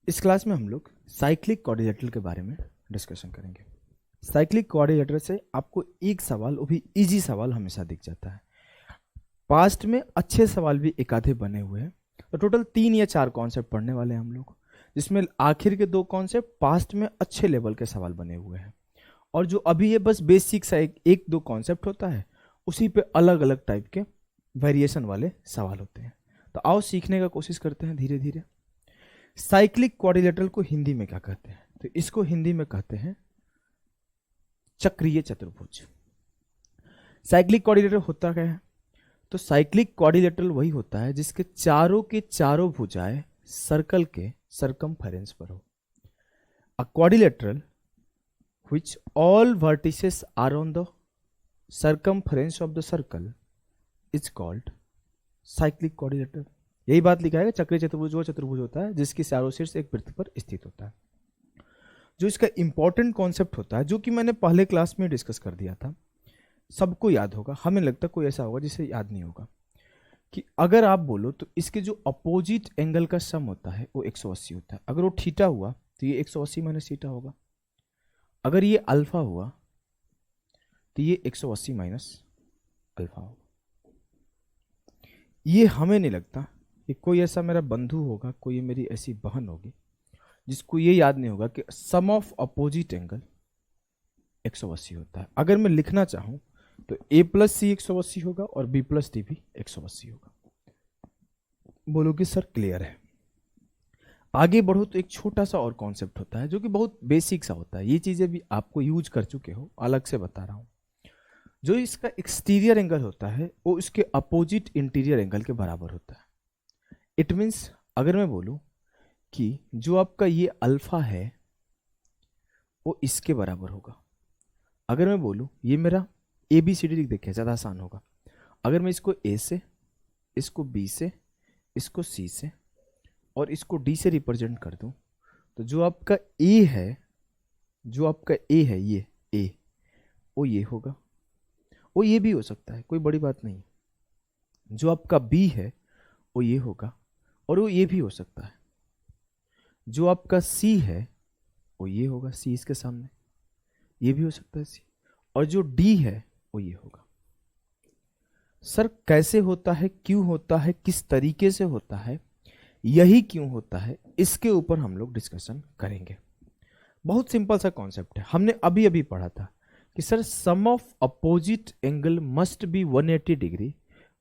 इस क्लास में हम लोग साइक्लिक क्वाड्रिलेटरल के बारे में डिस्कशन करेंगे। साइक्लिक क्वाड्रिलेटरल से आपको एक सवाल, वो भी इजी सवाल, हमेशा दिख जाता है। पास्ट में अच्छे सवाल भी एक आधे बने हुए हैं, तो टोटल 3 या 4 कॉन्सेप्ट पढ़ने वाले हैं हम लोग, जिसमें आखिर के 2 कॉन्सेप्ट पास्ट में अच्छे लेवल के सवाल बने हुए हैं, और जो अभी ये बस बेसिक सा एक दो कॉन्सेप्ट होता है, उसी पे अलग अलग टाइप के वेरिएशन वाले सवाल होते हैं। तो आओ सीखने का कोशिश करते हैं धीरे धीरे। साइक्लिक क्वाड्रिलेटरल को हिंदी में क्या कहते हैं? तो इसको हिंदी में कहते हैं चक्रीय चतुर्भुज। साइक्लिक क्वाड्रिलेटरल होता क्या है? तो साइक्लिक क्वाड्रिलेटरल वही होता है जिसके चारों के चारों भुजाएं सर्कल के सरकमफेरेंस पर हो। अ quadrilateral which all vertices are on the circumference of the circle is called cyclic quadrilateral। यही बात लिखा है। चक्रीय चतुर्भुज वो चतुर्भुज होता है जिसके चारों शीर्ष एक वृत्त पर स्थित होता है। जो इसका इंपॉर्टेंट कॉन्सेप्ट होता है, जो कि मैंने पहले क्लास में डिस्कस कर दिया था, सबको याद होगा, हमें लगता है कोई ऐसा होगा जिसे याद नहीं होगा, कि अगर आप बोलो तो इसके जो अपोजिट एंगल का सम होता है वो 180 होता है। अगर वो थीटा हुआ तो ये 180 माइनस थीटा होगा। अगर ये अल्फा हुआ तो ये 180 माइनस अल्फा होगा। ये हमें नहीं लगता कि कोई ऐसा मेरा बंधु होगा, कोई मेरी ऐसी बहन होगी जिसको ये याद नहीं होगा कि सम ऑफ अपोजिट एंगल 180 होता है। अगर मैं लिखना चाहूं तो a प्लस सी 180 होगा और b प्लस डी भी 180 होगा। बोलोगे सर क्लियर है। आगे बढ़ो तो एक छोटा सा और कॉन्सेप्ट होता है जो कि बहुत बेसिक सा होता है। ये चीजें भी आपको यूज कर चुके हो, अलग से बता रहा हूं। जो इसका एक्सटीरियर एंगल होता है वो इसके अपोजिट इंटीरियर एंगल के बराबर होता है। इट मीन्स अगर मैं बोलूं कि जो आपका ये अल्फा है वो इसके बराबर होगा। अगर मैं बोलूं ये मेरा ए बी सी डी लिख देखिए, ज्यादा आसान होगा। अगर मैं इसको ए से, इसको बी से, इसको सी से और इसको डी से रिप्रेजेंट कर दूं, तो जो आपका ए है, जो आपका ए है, ये ए, वो ये होगा। वो ये भी हो सकता है, कोई बड़ी बात नहीं। जो आपका बी है वो ये होगा और वो ये भी हो सकता है। जो आपका सी है वो ये होगा, सी इसके सामने, ये भी हो सकता है सी। और जो डी है वो ये होगा। सर कैसे होता है, क्यों होता है, किस तरीके से होता है, यही क्यों होता है, इसके ऊपर हम लोग डिस्कशन करेंगे। बहुत सिंपल सा कॉन्सेप्ट है। हमने अभी अभी पढ़ा था कि sir sum of opposite angle must be 180 degree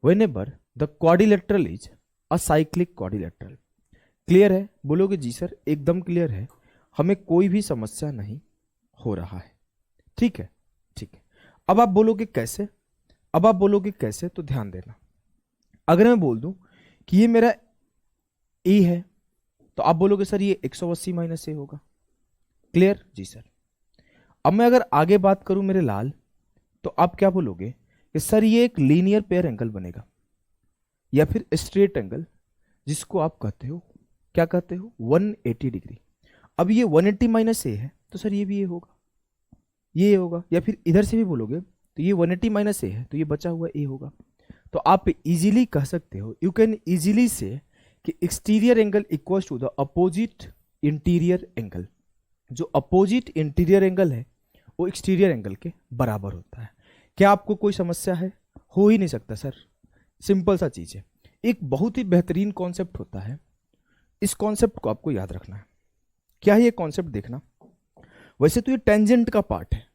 whenever the quadrilateral is a cyclic quadrilateral. Clear है? बोलोगे जी सर एकदम क्लियर है, हमें कोई भी समस्या नहीं हो रहा है। ठीक है, ठीक है। अब आप बोलोगे कैसे? अब आप बोलोगे कैसे, तो ध्यान देना। अगर मैं बोल दूं कि ये मेरा ए है, तो आप बोलोगे सर ये 180 माइनस ए होगा। क्लियर? जी सर। अब मैं अगर आगे बात करूं मेरे लाल, तो आप क्या बोलोगे कि सर ये एक लीनियर पेयर एंगल बनेगा या फिर स्ट्रेट एंगल, जिसको आप कहते हो, क्या कहते हो, 180 डिग्री। अब ये 180 माइनस ए है तो सर ये भी ये होगा, ये होगा। या फिर इधर से भी बोलोगे तो ये 180 माइनस ए है तो ये बचा हुआ ए होगा। तो आप इजीली कह सकते हो, यू कैन इजीली से कि exterior angle equals to the opposite interior angle. जो अपोजिट इंटीरियर एंगल है वो एक्सटीरियर एंगल के बराबर होता है। क्या आपको कोई समस्या है? हो ही नहीं सकता सर, सिंपल सा चीज है। एक बहुत ही बेहतरीन कॉन्सेप्ट होता है, इस कॉन्सेप्ट को आपको याद रखना है। क्या है ये कॉन्सेप्ट? देखना, वैसे तो ये टेंजेंट का पार्ट है,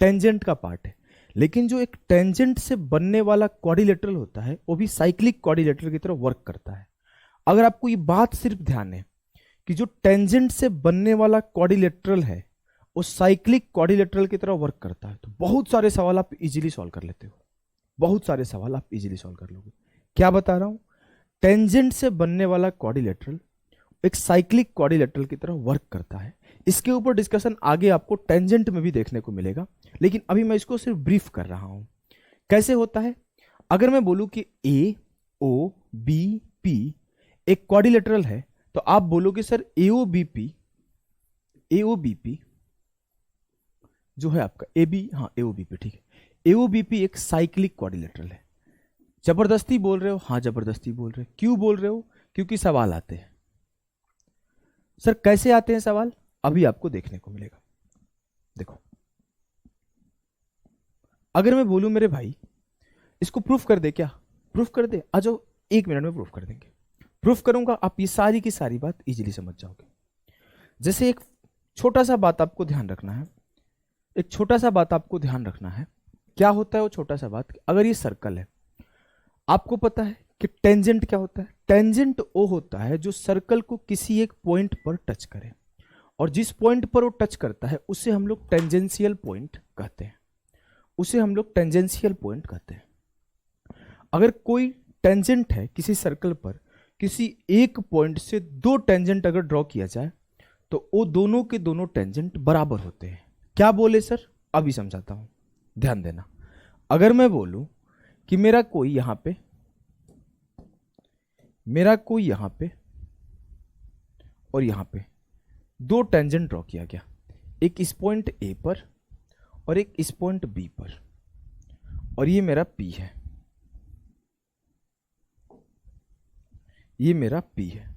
टेंजेंट का पार्ट है, लेकिन जो एक टेंजेंट से बनने वाला क्वाड्रिलेटरल होता है वो भी साइक्लिक क्वाड्रिलेटरल की तरह वर्क करता है। अगर आपको ये बात सिर्फ ध्यान है कि जो टेंजेंट से बनने वाला क्वाड्रिलेटरल है वो साइक्लिक क्वाड्रिलेटरल की तरह वर्क करता है, तो बहुत सारे सवाल आप इजीली सॉल्व कर लेते हो। बहुत सारे सवाल आप इजीली सॉल्व कर लोगे। क्या बता रहा हूं? टेंजेंट से बनने वाला क्वाड्रिलेटरल एक साइक्लिक क्वाड्रिलेटरल की तरह वर्क करता है। इसके ऊपर डिस्कशन आगे आपको टेंजेंट में भी देखने को मिलेगा, लेकिन अभी मैं इसको सिर्फ ब्रीफ कर रहा हूं। कैसे होता है? अगर मैं बोलूं कि ए ओ बी पी एक क्वाड्रिलेटरल है, तो आप बोलोगे सर एओबीपी जो है आपका ए बी, हाँ एओबीपी, ठीक है, एओबीपी एक साइक्लिक क्वाड्रिलेटरल है। जबरदस्ती बोल रहे हो? हाँ जबरदस्ती बोल रहे हो। क्यों बोल रहे हो? क्योंकि सवाल आते हैं। सर कैसे आते हैं सवाल, अभी आपको देखने को मिलेगा। देखो, अगर मैं बोलूं मेरे भाई इसको प्रूफ कर दे, क्या प्रूफ कर दे, आ जाओ 1 मिनट में प्रूफ कर देंगे। प्रूफ करूंगा, आप ये सारी की सारी बात इजीली समझ जाओगे। जैसे एक छोटा सा बात आपको ध्यान रखना है, एक छोटा सा बात आपको ध्यान रखना है। क्या होता है वो छोटा सा बात, अगर ये सर्कल है, आपको पता है कि टेंजेंट क्या होता है? टेंजेंट वो होता है जो सर्कल को किसी एक पॉइंट पर टच करे, और जिस पॉइंट पर वो टच करता है उसे हम लोग टेंजेंशियल पॉइंट कहते हैं, उसे हम लोग टेंजेंशियल पॉइंट कहते हैं। अगर कोई टेंजेंट है किसी सर्कल पर, किसी एक पॉइंट से 2 टेंजेंट अगर ड्रॉ किया जाए तो वो दोनों के दोनों टेंजेंट बराबर होते हैं। क्या बोले सर, अभी समझाता हूं, ध्यान देना। अगर मैं बोलूं कि मेरा कोई यहां पे और यहां पे 2 टेंजेंट ड्रॉ किया गया, एक इस पॉइंट ए पर और एक इस पॉइंट बी पर, और ये मेरा पी है, ये मेरा पी है।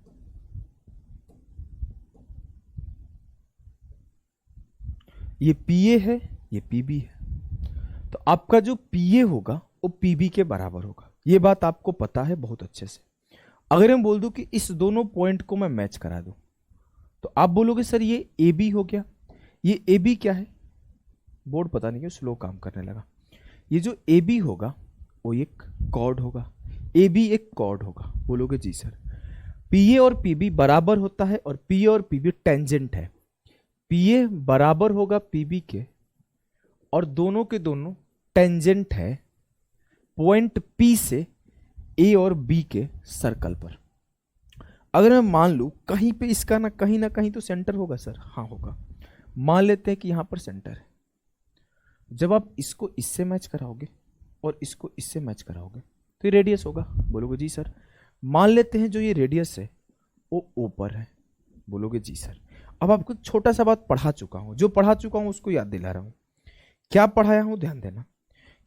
ये पीए है, ये पीबी है। तो आपका जो पीए होगा वो पीबी के बराबर होगा। ये बात आपको पता है बहुत अच्छे से। अगर मैं बोल दूं कि इस दोनों पॉइंट को मैं मैच करा दूं, तो आप बोलोगे सर ये ए बी हो गया। ये ए बी क्या है, बोर्ड पता नहीं क्यों स्लो काम करने लगा। ये जो ए बी होगा वो एक कॉर्ड होगा, ए बी एक कॉर्ड होगा। बोलोगे जी सर। पीए और पीबी बराबर होता है, और पीए और पीबी टेंजेंट है। पीए बराबर होगा पीबी के, और दोनों के दोनों टेंजेंट है पॉइंट पी से ए और बी के सर्कल पर। अगर मैं मान लूं कहीं पे इसका ना कहीं तो सेंटर होगा सर, हाँ होगा। मान लेते हैं कि यहां पर सेंटर है। जब आप इसको इससे मैच कराओगे और इसको इससे मैच कराओगे तो ये रेडियस होगा। बोलोगे जी सर। मान लेते हैं जो ये रेडियस है वो ऊपर है। बोलोगे जी सर। अब आपको छोटा सा बात पढ़ा चुका हूं, जो पढ़ा चुका हूं उसको याद दिला रहा हूं। क्या पढ़ाया हूं ध्यान देना,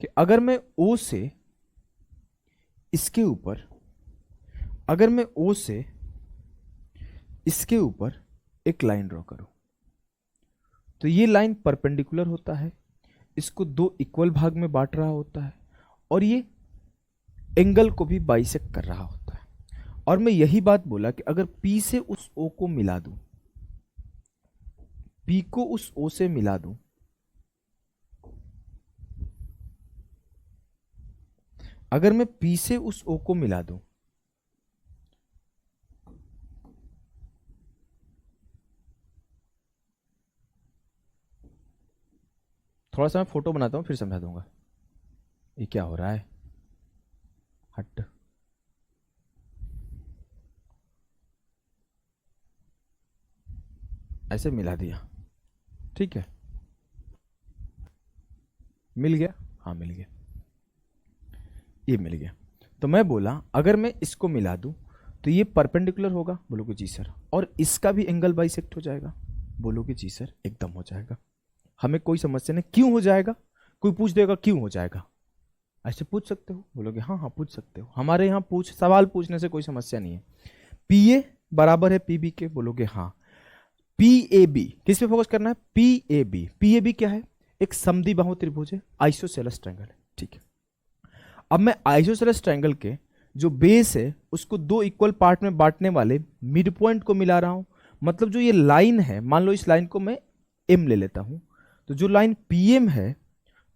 कि अगर मैं ओ से इसके ऊपर, अगर मैं ओ से इसके ऊपर एक लाइन ड्रॉ करूं, तो ये लाइन परपेंडिकुलर होता है, इसको 2 इक्वल भाग में बांट रहा होता है, और ये एंगल को भी बाइसेक्ट कर रहा होता है। और मैं यही बात बोला कि अगर P से उस O को मिला दूं, P को उस O से मिला दूं, अगर मैं P से उस O को मिला दूं, थोड़ा सा मैं फोटो बनाता हूं फिर समझा दूंगा। ये क्या हो रहा है, हट। ऐसे मिला दिया, ठीक है, मिल गया, हाँ मिल गया, ये मिल गया। तो मैं बोला अगर मैं इसको मिला दूं तो ये परपेंडिकुलर होगा। बोलोगे जी सर। और इसका भी एंगल बाइसेक्ट हो जाएगा। बोलोगे जी सर, एकदम हो जाएगा, हमें कोई समस्या नहीं। क्यों हो जाएगा, कोई पूछ देगा क्यों हो जाएगा, ऐसे पूछ सकते हो। बोलोगे हाँ हाँ पूछ सकते हो, हमारे यहाँ सवाल पूछने से कोई समस्या नहीं है। पीए बराबर है पीबी के। बोलोगे हाँ। पीएबी किस पे फोकस करना है, पीएबी। पीएबी क्या है, एक समद्विबाहु त्रिभुज है, आइसोसेलेस ट्रायंगल है, ठीक है। अब मैं आइसोसेलेस ट्रायंगल के जो बेस है उसको 2 इक्वल पार्ट में बांटने वाले मिड पॉइंट को मिला रहा हूं। मतलब जो ये लाइन है, मान लो इस लाइन को मैं एम ले लेता हूं, तो जो लाइन पीएम है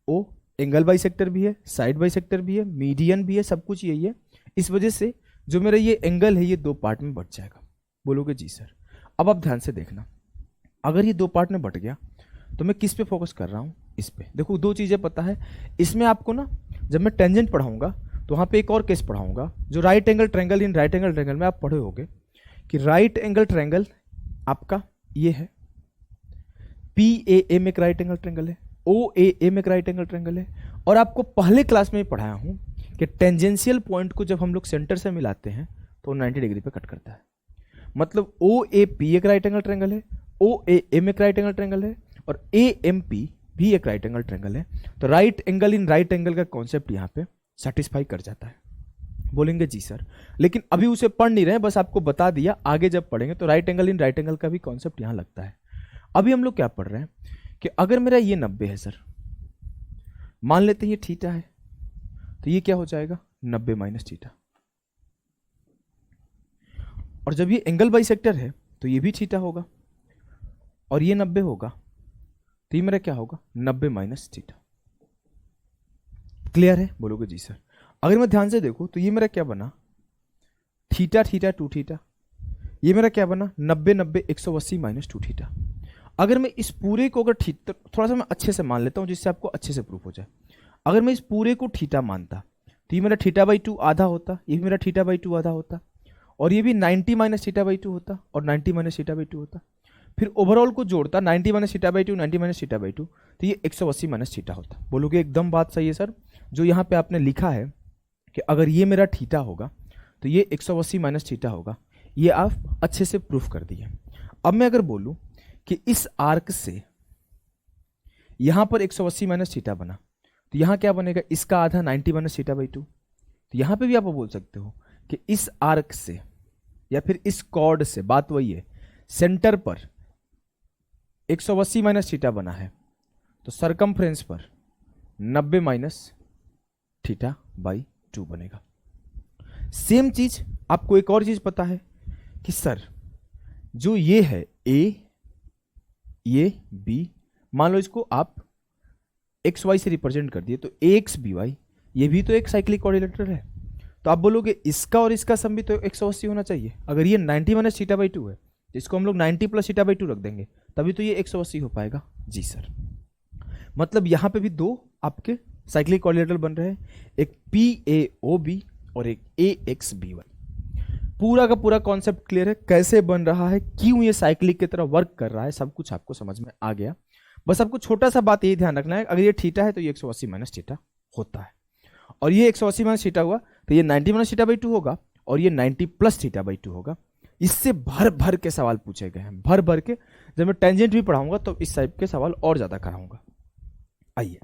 वो एंगल बाइसेक्टर भी है, साइड बाइसेक्टर भी है, मीडियन भी है, सब कुछ यही है। इस वजह से जो मेरा ये एंगल है ये 2 पार्ट में बट जाएगा। बोलोगे जी सर। अब आप ध्यान से देखना, अगर ये 2 पार्ट में बट गया तो मैं किस पे फोकस कर रहा हूं, इस पे। देखो 2 चीजें पता है इसमें आपको ना, जब मैं टेंजेंट पढ़ाऊंगा तो वहां पे एक और केस पढ़ाऊंगा, जो right angle triangle. In right angle triangle में आप पढ़े होगे कि राइट एंगल ट्रायंगल आपका ये है, पी ए एम एक राइट एंगल ट्रायंगल है, ओ ए एम एक राइट एंगल ट्रायंगल है। और आपको पहले क्लास में पढ़ाया हूं कि टेंजेंशियल पॉइंट को जब हम लोग सेंटर से मिलाते हैं तो 90 डिग्री पे कट करता है। मतलब ओ ए पी एक राइट एंगल ट्रायंगल है, ओ ए एम एक राइट एंगल ट्रायंगल है, और ए एम पी भी एक राइट एंगल ट्रायंगल है। तो right angle in right angle का कॉन्सेप्ट यहां पे सेटिस्फाई कर जाता है। बोलेंगे जी सर। लेकिन अभी उसे पढ़ नहीं रहे, बस आपको बता दिया, आगे जब पढ़ेंगे तो right angle in right angle का भी कॉन्सेप्ट यहां लगता है। अभी हम लोग क्या पढ़ रहे हैं कि अगर मेरा ये 90 है सर, मान लेते हैं ये थीटा है, तो ये क्या हो जाएगा 90 माइनस थीटा। और जब ये एंगल बाइसेक्टर है तो ये भी थीटा होगा, और ये 90 होगा, तो ये मेरा क्या होगा 90 माइनस थीटा। क्लियर है? बोलोगे जी सर। अगर मैं ध्यान से देखूं तो ये मेरा क्या बना, थीटा थीटा टू थीटा, ये मेरा क्या बना 90 90 180 माइनस टू थीटा। अगर मैं इस पूरे को अगर थोड़ा सा मैं अच्छे से मान लेता हूं जिससे आपको अच्छे से प्रूफ हो जाए। अगर मैं इस पूरे को थीटा मानता तो ये मेरा थीटा बाई 2 आधा होता, ये भी मेरा थीटा बाई 2 आधा होता, और ये भी 90 माइनस थीटा बाई 2 होता, और 90 माइनस थीटा बाई 2 होता। फिर ओवरऑल को जोड़ता 90 minus theta by 2 90 minus theta by 2, तो ये 180 माइनस थीटा होता। बोलोगे एकदम बात सही है सर। जो यहाँ पे आपने लिखा है कि अगर ये मेरा थीटा होगा तो ये 180 माइनस थीटा होगा, ये आप अच्छे से प्रूफ कर दिए। अब मैं अगर बोलूं कि इस आर्क से यहां पर 180 माइनस थीटा बना, तो यहां क्या बनेगा, इसका आधा 90 माइनस थीटा बाई 2। तो यहां पे भी आप बोल सकते हो कि इस आर्क से या फिर इस कॉर्ड से, बात वही है, सेंटर पर 180 माइनस थीटा बना है, तो सरकमफ्रेंस पर 90 माइनस थीटा बाई 2 बनेगा। सेम चीज आपको एक और चीज पता है कि सर जो ये है ए, ये बी, मान लो इसको आप एक्स वाई से रिप्रेजेंट कर दिए, तो ए एक्स बी वाई ये भी तो एक साइक्लिक कोऑर्डिनेटर है। तो आप बोलोगे इसका और इसका सम भी तो 180 होना चाहिए। अगर ये 90 माइनस थीटा बाई 2 है तो इसको हम लोग 90 प्लस थीटा बाई 2 रख देंगे, तभी तो ये 180 हो पाएगा। जी सर। मतलब यहां पे भी दो आपके साइक्लिक कोऑर्डिनेटर बन रहे हैं, एक पी ए ओ बी और एक ए एक्स बी वाई। पूरा का पूरा कॉन्सेप्ट क्लियर है, कैसे बन रहा है, क्यों ये साइक्लिक की तरह वर्क कर रहा है, सब कुछ आपको समझ में आ गया। बस आपको छोटा सा बात ये ध्यान रखना है, अगर ये थीटा है तो ये 180 माइनस थीटा होता है, और ये 180 माइनस थीटा हुआ तो ये 90 माइनस थीटा बाई 2 होगा, और ये 90 प्लस थीटा बाई 2 होगा। इससे भर भर के सवाल पूछे गए हैं, भर भर के। जब मैं टेंजेंट भी पढ़ाऊंगा तो इस टाइप के सवाल और ज्यादा कराऊंगा। आइए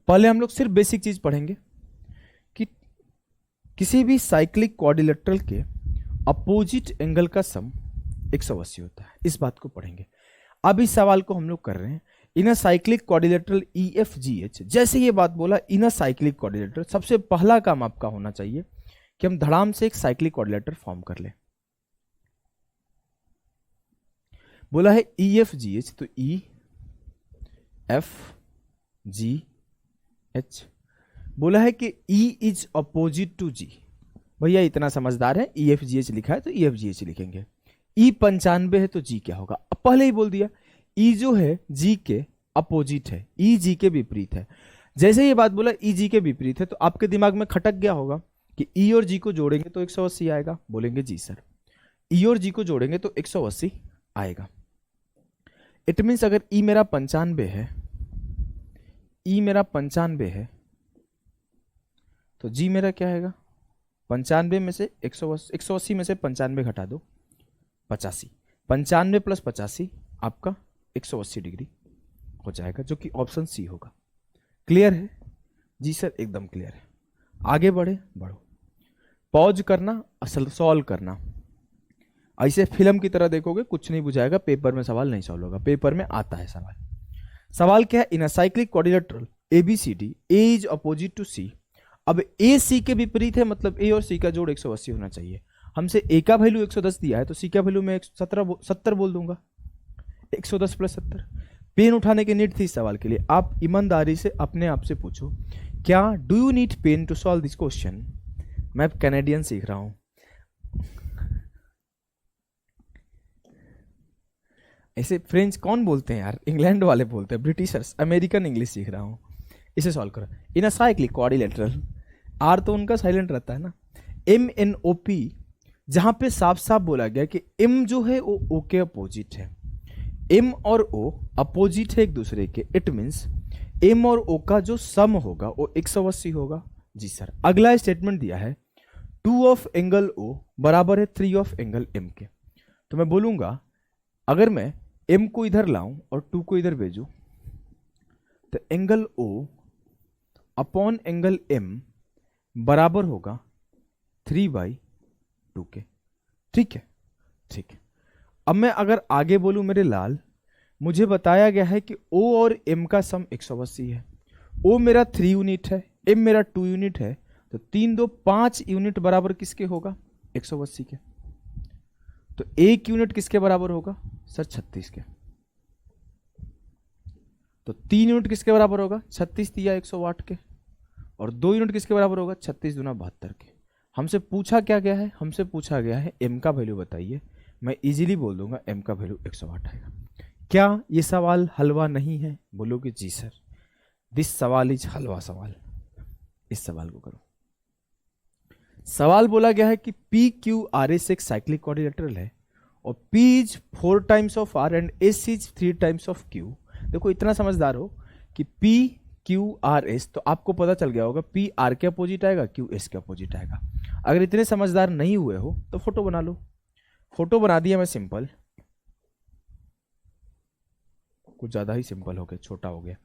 पहले हम लोग सिर्फ बेसिक चीज पढ़ेंगे कि किसी भी साइक्लिक क्वाड्रिलेटरल के अपोजिट एंगल का सम 180 होता है, इस बात को पढ़ेंगे। अब इस सवाल को हम लोग कर रहे हैं इन अ साइक्लिक क्वाड्रिलेटरल EFGH। जैसे ये बात बोला इन अ साइक्लिक क्वाड्रिलेटरल, सबसे पहला काम आपका होना चाहिए कि हम धड़ाम से एक साइक्लिक क्वाड्रिलेटर फॉर्म कर ले। बोला है EFGH, तो EFGH बोला है कि E is opposite to G। भैया इतना समझदार है, EFGH लिखा है तो EFGH लिखेंगे। E 95 है तो G क्या होगा, अब पहले ही बोल दिया, E जो है G के अपोजिट है, E G के विपरीत है। जैसे ये बात बोला E G के विपरीत है, तो आपके दिमाग में खटक गया होगा कि E और G को जोड़ेंगे तो 180 आएगा। बोलेंगे जी सर, E और G को जोड़ेंगे तो 180 आएगा। इट मीन्स अगर E मेरा 95 है, E मेरा 95 है, तो G मेरा क्या आएगा, 95 में से 180 में से 95 घटा दो, 85। 95 प्लस 85 आपका 180 डिग्री हो जाएगा, जो कि ऑप्शन सी होगा। क्लियर है? जी सर एकदम क्लियर है। आगे बढ़े, बढ़ो। पॉज करना, असल सॉल्व करना। ऐसे फिल्म की तरह देखोगे कुछ नहीं बुझाएगा, पेपर में सवाल नहीं सॉल्व होगा। पेपर में आता है सवाल। सवाल क्या है, in a cyclic quadrilateral ABCD, A is opposite to C। अब A C के विपरीत है, मतलब A और C का जोड़ 180 होना चाहिए। हमसे A का वैल्यू 110 दिया है, तो C का वैल्यू मैं 70 बोल दूंगा, 110 प्लस 70। पेन उठाने की नीड थी इस सवाल के लिए। आप ईमानदारी से अपने आप से पूछो, क्या do you need pen to solve this question? मैं कैनेडियन सीख रहा हूं, ऐसे फ्रेंच कौन बोलते हैं यार, इंग्लैंड वाले बोलते हैं, ब्रिटिशर्स। अमेरिकन इंग्लिश सीख रहा हूं। इसे सॉल्व करो। इन अ साइक्लिक क्वाड्रिलेटरल, आर तो उनका साइलेंट रहता है ना, MNOP, जहां पे साफ साफ बोला गया कि M जो है वो O के अपोजिट है। M और O अपोजिट है एक दूसरे के, इट मीन्स M और O का जो सम होगा वो 180 होगा। जी सर। अगला स्टेटमेंट दिया है 2 ऑफ एंगल O बराबर है 3 ऑफ एंगल M के। तो मैं बोलूंगा अगर मैं M को इधर लाऊं और 2 को इधर भेजूं तो angle O upon angle M बराबर होगा 3/2 के। ठीक है, ठीक है। अब मैं अगर आगे बोलूं मेरे लाल, मुझे बताया गया है कि O और M का सम 180 है। O मेरा 3 यूनिट है, M मेरा 2 यूनिट है, तो 3 2 5 यूनिट बराबर किसके होगा? 180 के। तो 1 यूनिट किसके बराबर होगा सर? 36 के। तो 3 यूनिट किसके बराबर होगा? 36 दिया 108 के। और 2 यूनिट किसके बराबर होगा? 36 दूना 72 के। हमसे पूछा क्या गया है? हमसे पूछा गया है M का वैल्यू बताइए। मैं इजीली बोल दूंगा M का वैल्यू 108 आएगा। क्या ये सवाल हलवा नहीं है? बोलोगे जी सर, दिस सवाल इज हलवा सवाल। इस सवाल को करो। सवाल बोला गया है कि पी क्यू आर एस एक साइक्लिक क्वाड्रिलेटरल है और P is 4 times of R and S is 3 times of Q। देखो इतना समझदार हो कि P Q R S, तो आपको पता चल गया होगा P R के अपोजिट आएगा, Q S के अपोजिट आएगा। अगर इतने समझदार नहीं हुए हो तो फोटो बना लो। फोटो बना दिया मैं, सिंपल, कुछ ज्यादा ही सिंपल हो गया, छोटा हो गया।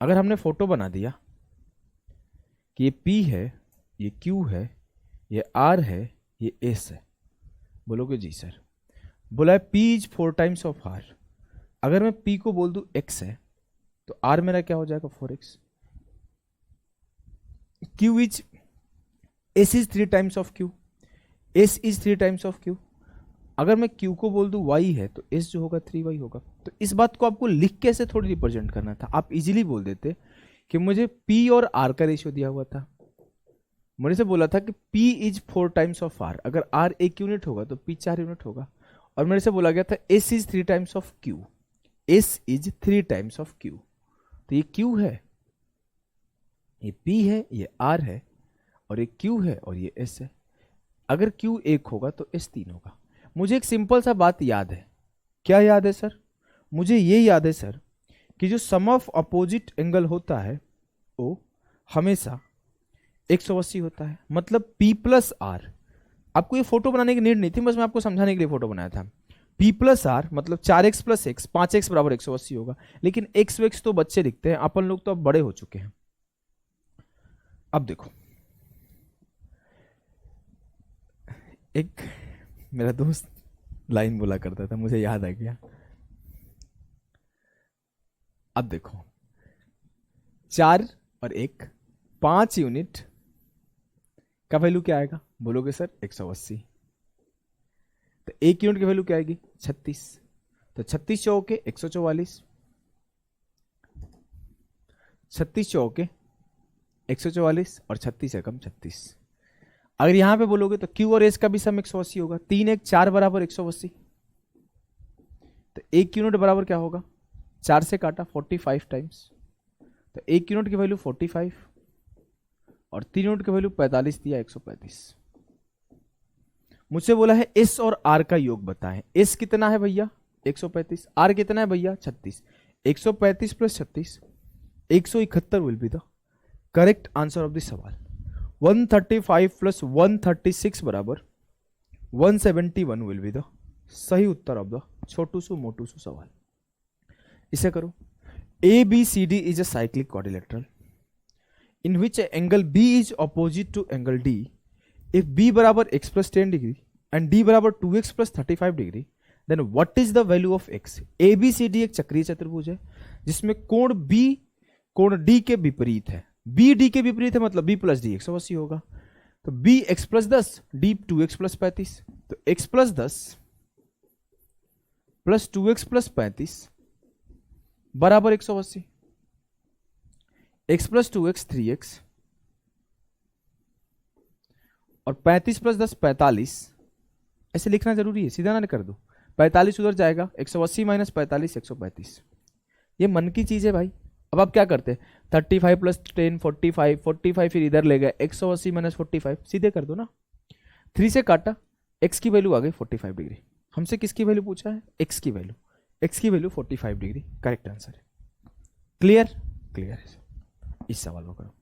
अगर हमने फोटो बना दिया कि ये P है, ये Q है, ये R है, ये S है, बोलोगे जी सर। बोला है P is 4 times of R। अगर मैं P को बोल दूं X है तो R मेरा क्या हो जाएगा? 4x। Q is S is 3 times of Q, S is 3 times of Q। अगर मैं Q को बोल दूं Y है तो S जो होगा 3y होगा। तो इस बात को आपको लिख के ऐसे थोड़ी रिप्रेजेंट करना था, आप इजीली बोल देते कि मुझे P और R का रेशियो दिया हुआ था। मुझे से बोला था कि P is 4 times of R, अगर R 1 यूनिट होगा तो P 4 यूनिट होगा। और मेरे से बोला गया था S is 3 times of Q, S is 3 times of Q। तो ये Q है, ये P है, ये R है, और ये Q है और ये S है। अगर Q 1 होगा तो S 3 होगा। मुझे एक सिंपल सा बात याद है। क्या याद है सर? मुझे ये याद है सर कि जो सम ऑफ अपोजिट एंगल होता है वो हमेशा 180 होता है। मतलब P प्लस R, आपको ये फोटो बनाने की नीड नहीं थी, बस मैं आपको समझाने के लिए फोटो बनाया था। P प्लस R मतलब 4x प्लस x, 5x बराबर 180 होगा। लेकिन x वेक्स तो बच्चे दिखते हैं, अपन लोग तो अब बड़े हो चुके हैं। अब देखो, एक मेरा दोस्त लाइन बोला करता था, मुझे याद आ गया। अब देखो, 4 और 1 5 यूनिट का वैल्यू क्या आएगा? बोलोगे सर 180। तो 1 यूनिट की वैल्यू क्या आएगी? 36। तो 36 चौके 144, 36 चौके 144 और 36 है कम 36। अगर यहां पे बोलोगे तो Q और S का भी सम 180 होगा। 3 1 4 बराबर 180। तो 1 यूनिट बराबर क्या होगा? 4 से काटा 45 टाइम्स। तो 1 यूनिट की वैल्यू 45 और 3 यूनिट की वैल्यू 45 दिया 135। मुझसे बोला है S और R का योग बताएं। S कितना है भैया? 135। R कितना है भैया? 36। 135 plus 36 171 will be the correct answer of this सवाल। 135 प्लस 136 बराबर 171 विल बी द सही उत्तर ऑफ द छोटू सु मोटू सु सवाल। इसे करो। ABCD is a cyclic quadrilateral in which angle B is opposite to angle D. If B बराबर x plus 10 degree and D बराबर 2x plus 35 degree, then what is the value of x? ABCD एक चक्रीय चतुर्भुज है जिसमें कोण B कोण D के विपरीत है। B D के विपरीत है मतलब B प्लस D 180 होगा। तो B x plus 10, D 2x plus 35। तो x plus 10 plus 2x plus 35 बराबर 180। x प्लस 2x 3x और 35 प्लस 10 45। ऐसे लिखना जरूरी है, सीधा ना कर दो। 45 उधर जाएगा, 180 माइनस 45 135। ये मन की चीज है भाई। अब आप क्या करते हैं? 35 प्लस 10 45, 45 फिर इधर ले गए, 180 माइनस 45 सीधे कर दो ना। 3 से काटा, x की वैल्यू आ गई 45 डिग्री। हमसे किसकी वैल्यू पूछा है? x की वैल्यू। x की वैल्यू 45 डिग्री करेक्ट आंसर है। क्लियर? क्लियर है। इस सवाल को करो।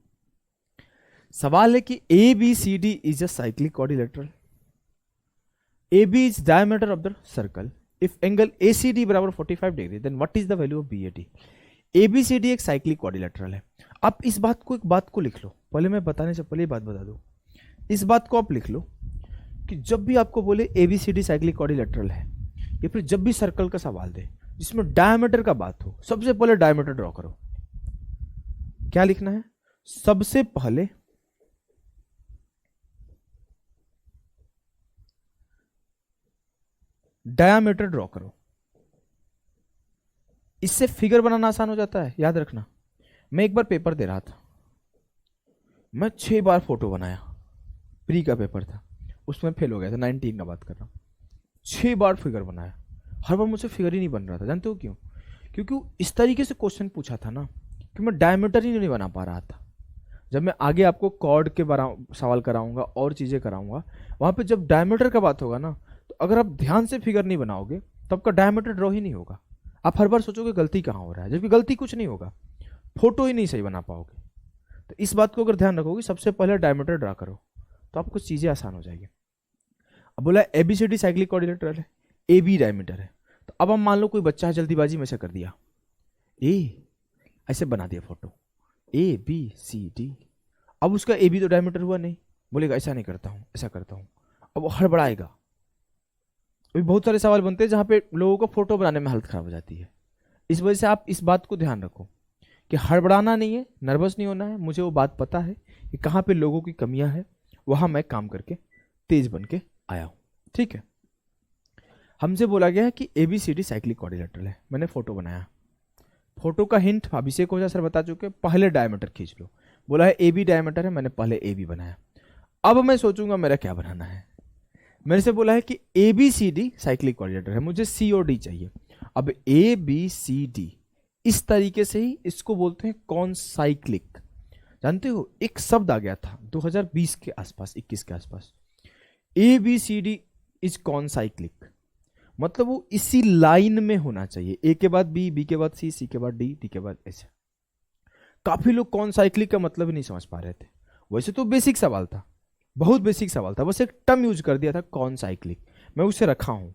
सवाल है कि ABCD is a cyclic quadrilateral. AB is diameter of the circle. If angle ACD बराबर 45 degree, then what is the value of BAD? ABCD एक साइक्लिक क्वाड्रिलेटरल है। आप इस बात को, एक बात को लिख लो, पहले मैं बताने से पहले ये बात बता दूं, इस बात को आप लिख लो कि जब भी आपको बोले ABCD साइक्लिक क्वाड्रिलेटरल है, या फिर जब भी सर्कल का सवाल दे जिसमें डायमीटर का बात हो, सबसे पहले डायमीटर ड्रॉ करो। क्या लिखना है? सबसे पहले डायमीटर ड्रॉ करो। इससे फिगर बनाना आसान हो जाता है। याद रखना, मैं एक बार पेपर दे रहा था, मैं 6 बार फोटो बनाया, प्री का पेपर था, उसमें फेल हो गया था, 19 का बात कर रहा हूं। 6 बार फिगर बनाया, हर बार मुझसे फिगर ही नहीं बन रहा था। जानते हो क्यों? क्योंकि वो इस तरीके से क्वेश्चन पूछा था ना कि मैं डायमीटर ही नहीं बना पा रहा था। जब मैं आगे आपको कॉर्ड के सवाल कराऊंगा और चीजें कराऊंगा, वहां पे जब डायमीटर का बात होगा ना, तो अगर आप ध्यान से फिगर नहीं बनाओगे तो आपका डायमीटर ड्रॉ ही नहीं होगा। आप हर बार सोचोगे गलती कहाँ हो रहा है, जबकि गलती कुछ नहीं होगा, फोटो ही नहीं सही बना पाओगे। तो इस बात को अगर ध्यान रखोगे, सबसे पहले डायमीटर ड्रा करो, तो आपको चीजें आसान हो जाएगी। अब बोला ABCD साइक्लिक क्वाड्रिलेटरल है, AB डायमीटर है, तो अब हम मान लो कोई बच्चा जल्दीबाजी में से कर दिया, ऐसे बना दिया फोटो ABCD। अब उसका AB तो डायमीटर हुआ नहीं, बोलेगा ऐसा नहीं करता हूं, ऐसा करता हूं। अब वो हड़बड़ाएगा। अभी बहुत सारे सवाल बनते हैं जहां पे लोगों को फोटो बनाने में हालत खराब हो जाती है। इस वजह से आप इस बात को ध्यान रखो कि हड़बड़ाना नहीं है, नर्वस नहीं होना है। मुझे वो बात पता है कि कहाँ पे लोगों की कमियां हैं, वहां मैं काम करके तेज बन के आया हूं। ठीक है, हमसे बोला गया है कि ABCD साइक्लिक क्वाड्रिलेटरल है, मैंने फोटो बनाया। फोटो का हिंट अभिषेक ओझा सर बता चुके, पहले डायमीटर खींच लो। बोला है AB डायमीटर है, मैंने पहले AB बनाया। अब मैं सोचूंगा मेरा क्या बनाना है। मेरे से बोला है कि ABCD साइक्लिक क्वाड्रिलेटरल है, मुझे C और D चाहिए। अब ABCD इस तरीके से ही इसको बोलते हैं कौन साइक्लिक। जानते हो, एक शब्द आ गया था 2020 के आसपास, 21 के आसपास, ABCD इज कौन साइक्लिक, मतलब वो इसी लाइन में होना चाहिए, A के बाद B, B के बाद C, C के बाद D, D के बाद ऐसे। काफी लोग कौन साइक्लिक का मतलब ही नहीं समझ पा रहे थे। वैसे तो बेसिक सवाल था, बहुत बेसिक सवाल था, बस एक टर्म यूज कर दिया था कौन साइक्लिक, मैं उसे रखा हूं।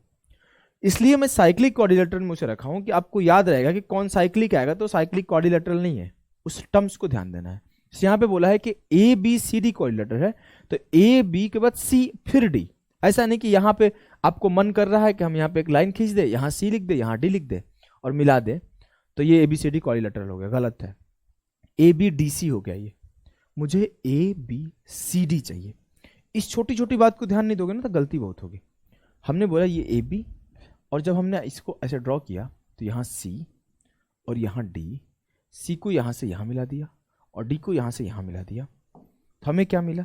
इसलिए मैं साइक्लिक क्वाड्रिलेटरल में उसे रखा हूं कि आपको याद रहेगा कि कौन साइक्लिक आएगा तो साइक्लिक क्वाड्रिलेटरल नहीं है, उस टर्म्स को ध्यान देना है। यहां पे बोला है कि ABCD क्वाड्रिलेटरल है, तो AB के बाद C फिर D। ऐसा नहीं कि यहां पे आपको मन कर रहा है कि हम यहां पे एक लाइन खींच दे, यहां C लिख दे, यहां D लिख दे और मिला दे, तो ये ABCD क्वाड्रिलेटरल हो गया, गलत है। ABDC हो गया ये, मुझे ABCD चाहिए। इस छोटी छोटी बात को ध्यान नहीं दोगे ना तो गलती बहुत होगी। हमने बोला ये AB, और जब हमने इसको ऐसे ड्रॉ किया तो यहाँ C और यहाँ D, C को यहाँ से यहाँ मिला दिया और D को यहाँ से यहाँ मिला दिया, तो हमें क्या मिला?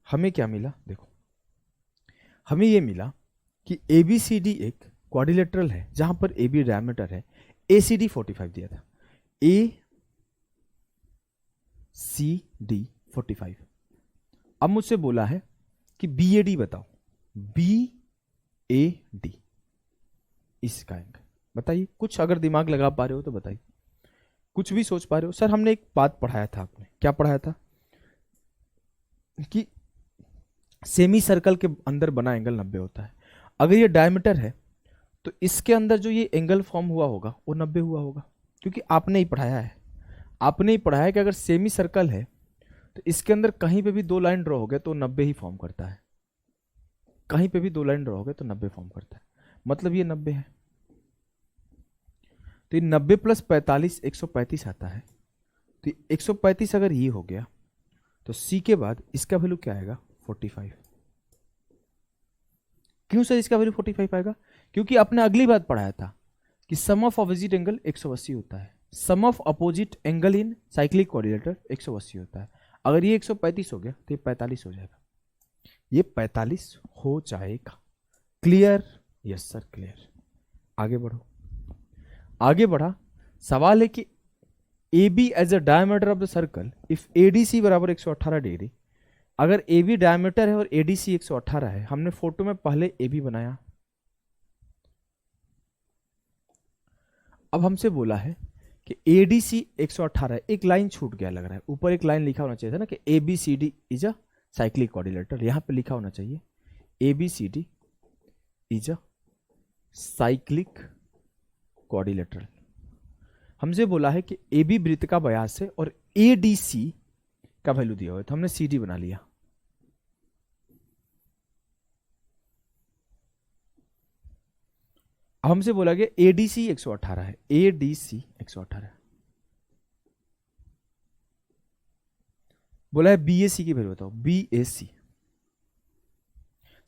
हमें क्या मिला? देखो, हमें ये मिला कि ABCD एक क्वाड्रिलेटरल है जहां पर AB डायमीटर है, ACD 45 दिया था, ACD 45। अब मुझसे बोला है कि BAD बताओ, BAD इसका एंगल बताइए। कुछ अगर दिमाग लगा पा रहे हो तो बताइए, कुछ भी सोच पा रहे हो। सर हमने एक बात पढ़ाया था, आपने क्या पढ़ाया था कि सेमी सर्कल के अंदर बना एंगल 90 होता है। अगर ये डायमीटर है तो इसके अंदर जो ये एंगल फॉर्म हुआ होगा वो 90 हुआ होगा, क्योंकि आपने ही पढ़ाया है। आपने ही पढ़ाया कि अगर सेमी सर्कल है तो इसके अंदर कहीं पे भी 2 लाइन ड्रॉ हो गए तो 90 ही फॉर्म करता है। कहीं पे भी 2 लाइन ड्रॉ हो गए तो 90 फॉर्म करता है, मतलब ये 90 है। तो ये 90 प्लस 45 135 आता है। तो 135 अगर ये हो गया तो C के बाद इसका वैल्यू क्या आएगा? 45। क्यों सर इसका वैल्यू 45 आएगा? क्योंकि आपने अगली बात पढ़ाया था कि सम ऑफ अपोजिट एंगल 180 होता है। Sum of opposite angle in cyclic quadrilateral 180 होता है। अगर ये 135 हो गया तो ये 45 हो जाएगा, ये 45 हो जाएगा। क्लियर? Yes sir clear. आगे बढ़ो, आगे बढ़ा। सवाल है कि AB as a diameter of the circle if ADC बराबर 118 डिग्री। अगर AB डायमीटर है और ADC 118 है, हमने फोटो में पहले AB बनाया। अब हमसे बोला है कि ADC 118 है, एक लाइन छूट गया लग रहा है, ऊपर एक लाइन लिखा होना चाहिए था ना कि ABCD is a cyclic quadrilateral. यहां पे लिखा होना चाहिए ABCD is a cyclic quadrilateral. हमसे बोला है कि ए बी वृत्त का व्यास है और ए डी सी का वैल्यू दिया हुआ है, तो हमने सी डी बना लिया। हमसे बोला गया एडीसी 118 है, एडीसी 118 बोला है। बीएसी की वैल्यू बताओ, बीएसी।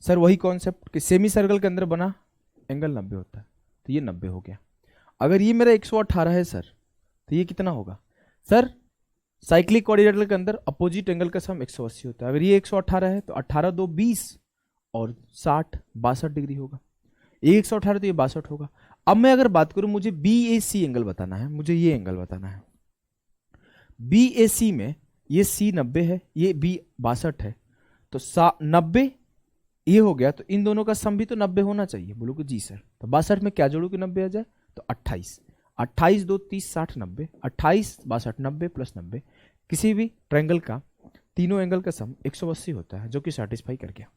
सर वही कॉन्सेप्ट कि सेमी सर्कल के अंदर बना एंगल 90 होता है, तो ये 90 हो गया। अगर ये मेरा 118 है सर, तो ये कितना होगा सर? साइक्लिक कोऑर्डिनेटर के अंदर अपोजिट एंगल का सम 180 होता है। अगर ये 118 है तो 18 2 20 और 60 62 डिग्री होगा। ये 118 तो ये 62 होगा। अब मैं अगर बात करूं, मुझे बीएसी एंगल बताना है, मुझे ये एंगल बताना है। बीएसी में ये सी 90 है, ये बी 62 है, तो 90 ये हो गया, तो इन दोनों का सम भी तो 90 होना चाहिए। बोलो कि जी सर, तो 62 में क्या जोड़ू कि 90 आ जाए? तो 28 28 2 30 60 90, 28 62 90 प्लस 90। किसी भी ट्रायंगल का तीनों एंगल का सम 180 होता है, जो कि सेटिस्फाई कर गया।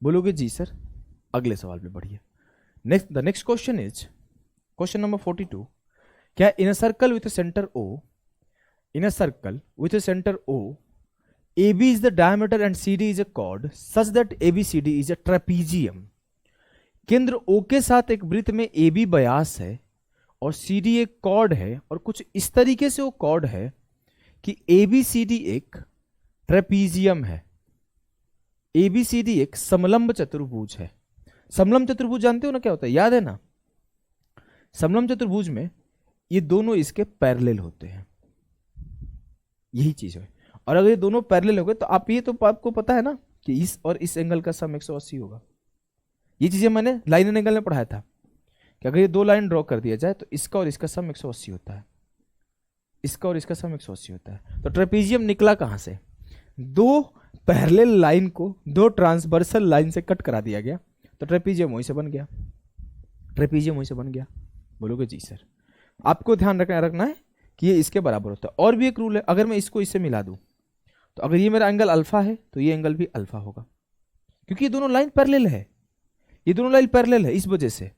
बोलोगे जी सर। अगले सवाल पे बढ़िए। The next question is question number 42। क्या in a circle with centre O, in a circle with centre O, AB is the diameter and CD is a chord such that ABCD is a trapezium। केंद्र O के साथ एक वृत्त में AB व्यास है और CD एक कॉर्ड है, और कुछ इस तरीके से वो कॉर्ड है कि ABCD एक ट्रेपीजियम है। ABCD एक समलंब चतुर्भुज है। समलंब चतुर्भुज जानते हो ना क्या होता है? याद है ना? समलंब चतुर्भुज में ये दोनों इसके पैरेलल होते हैं, यही चीज है। और अगर ये दोनों पैरेलल हो गए तो आप ये तो आपको पता है ना कि इस और इस एंगल का सम 180 होगा। ये चीजें मैंने लाइन एंड एंगल में पढ़ाया था कि अगर ये दो लाइन ड्रॉ कर दिया जाए तो इसका और इसका सम 180 होता है, इसका और इसका सम 180 होता है। तो ट्रेपीजियम निकला कहां से? दो पैरेलल लाइन को दो ट्रांसवर्सल लाइन से कट करा दिया गया, तो ट्रेपीजियम वहीं से बन गया, ट्रेपीजियम वहीं से बन गया। बोलोगे जी सर। आपको ध्यान रखना है कि ये इसके बराबर होता है। और भी एक रूल है, अगर मैं इसको इससे मिला दूं तो अगर ये मेरा एंगल अल्फा है तो ये एंगल भी अल्फा होगा, क्योंकि ये दोनों लाइन पैरेलल है, ये दोनों लाइन पैरेलल है। इस वजह से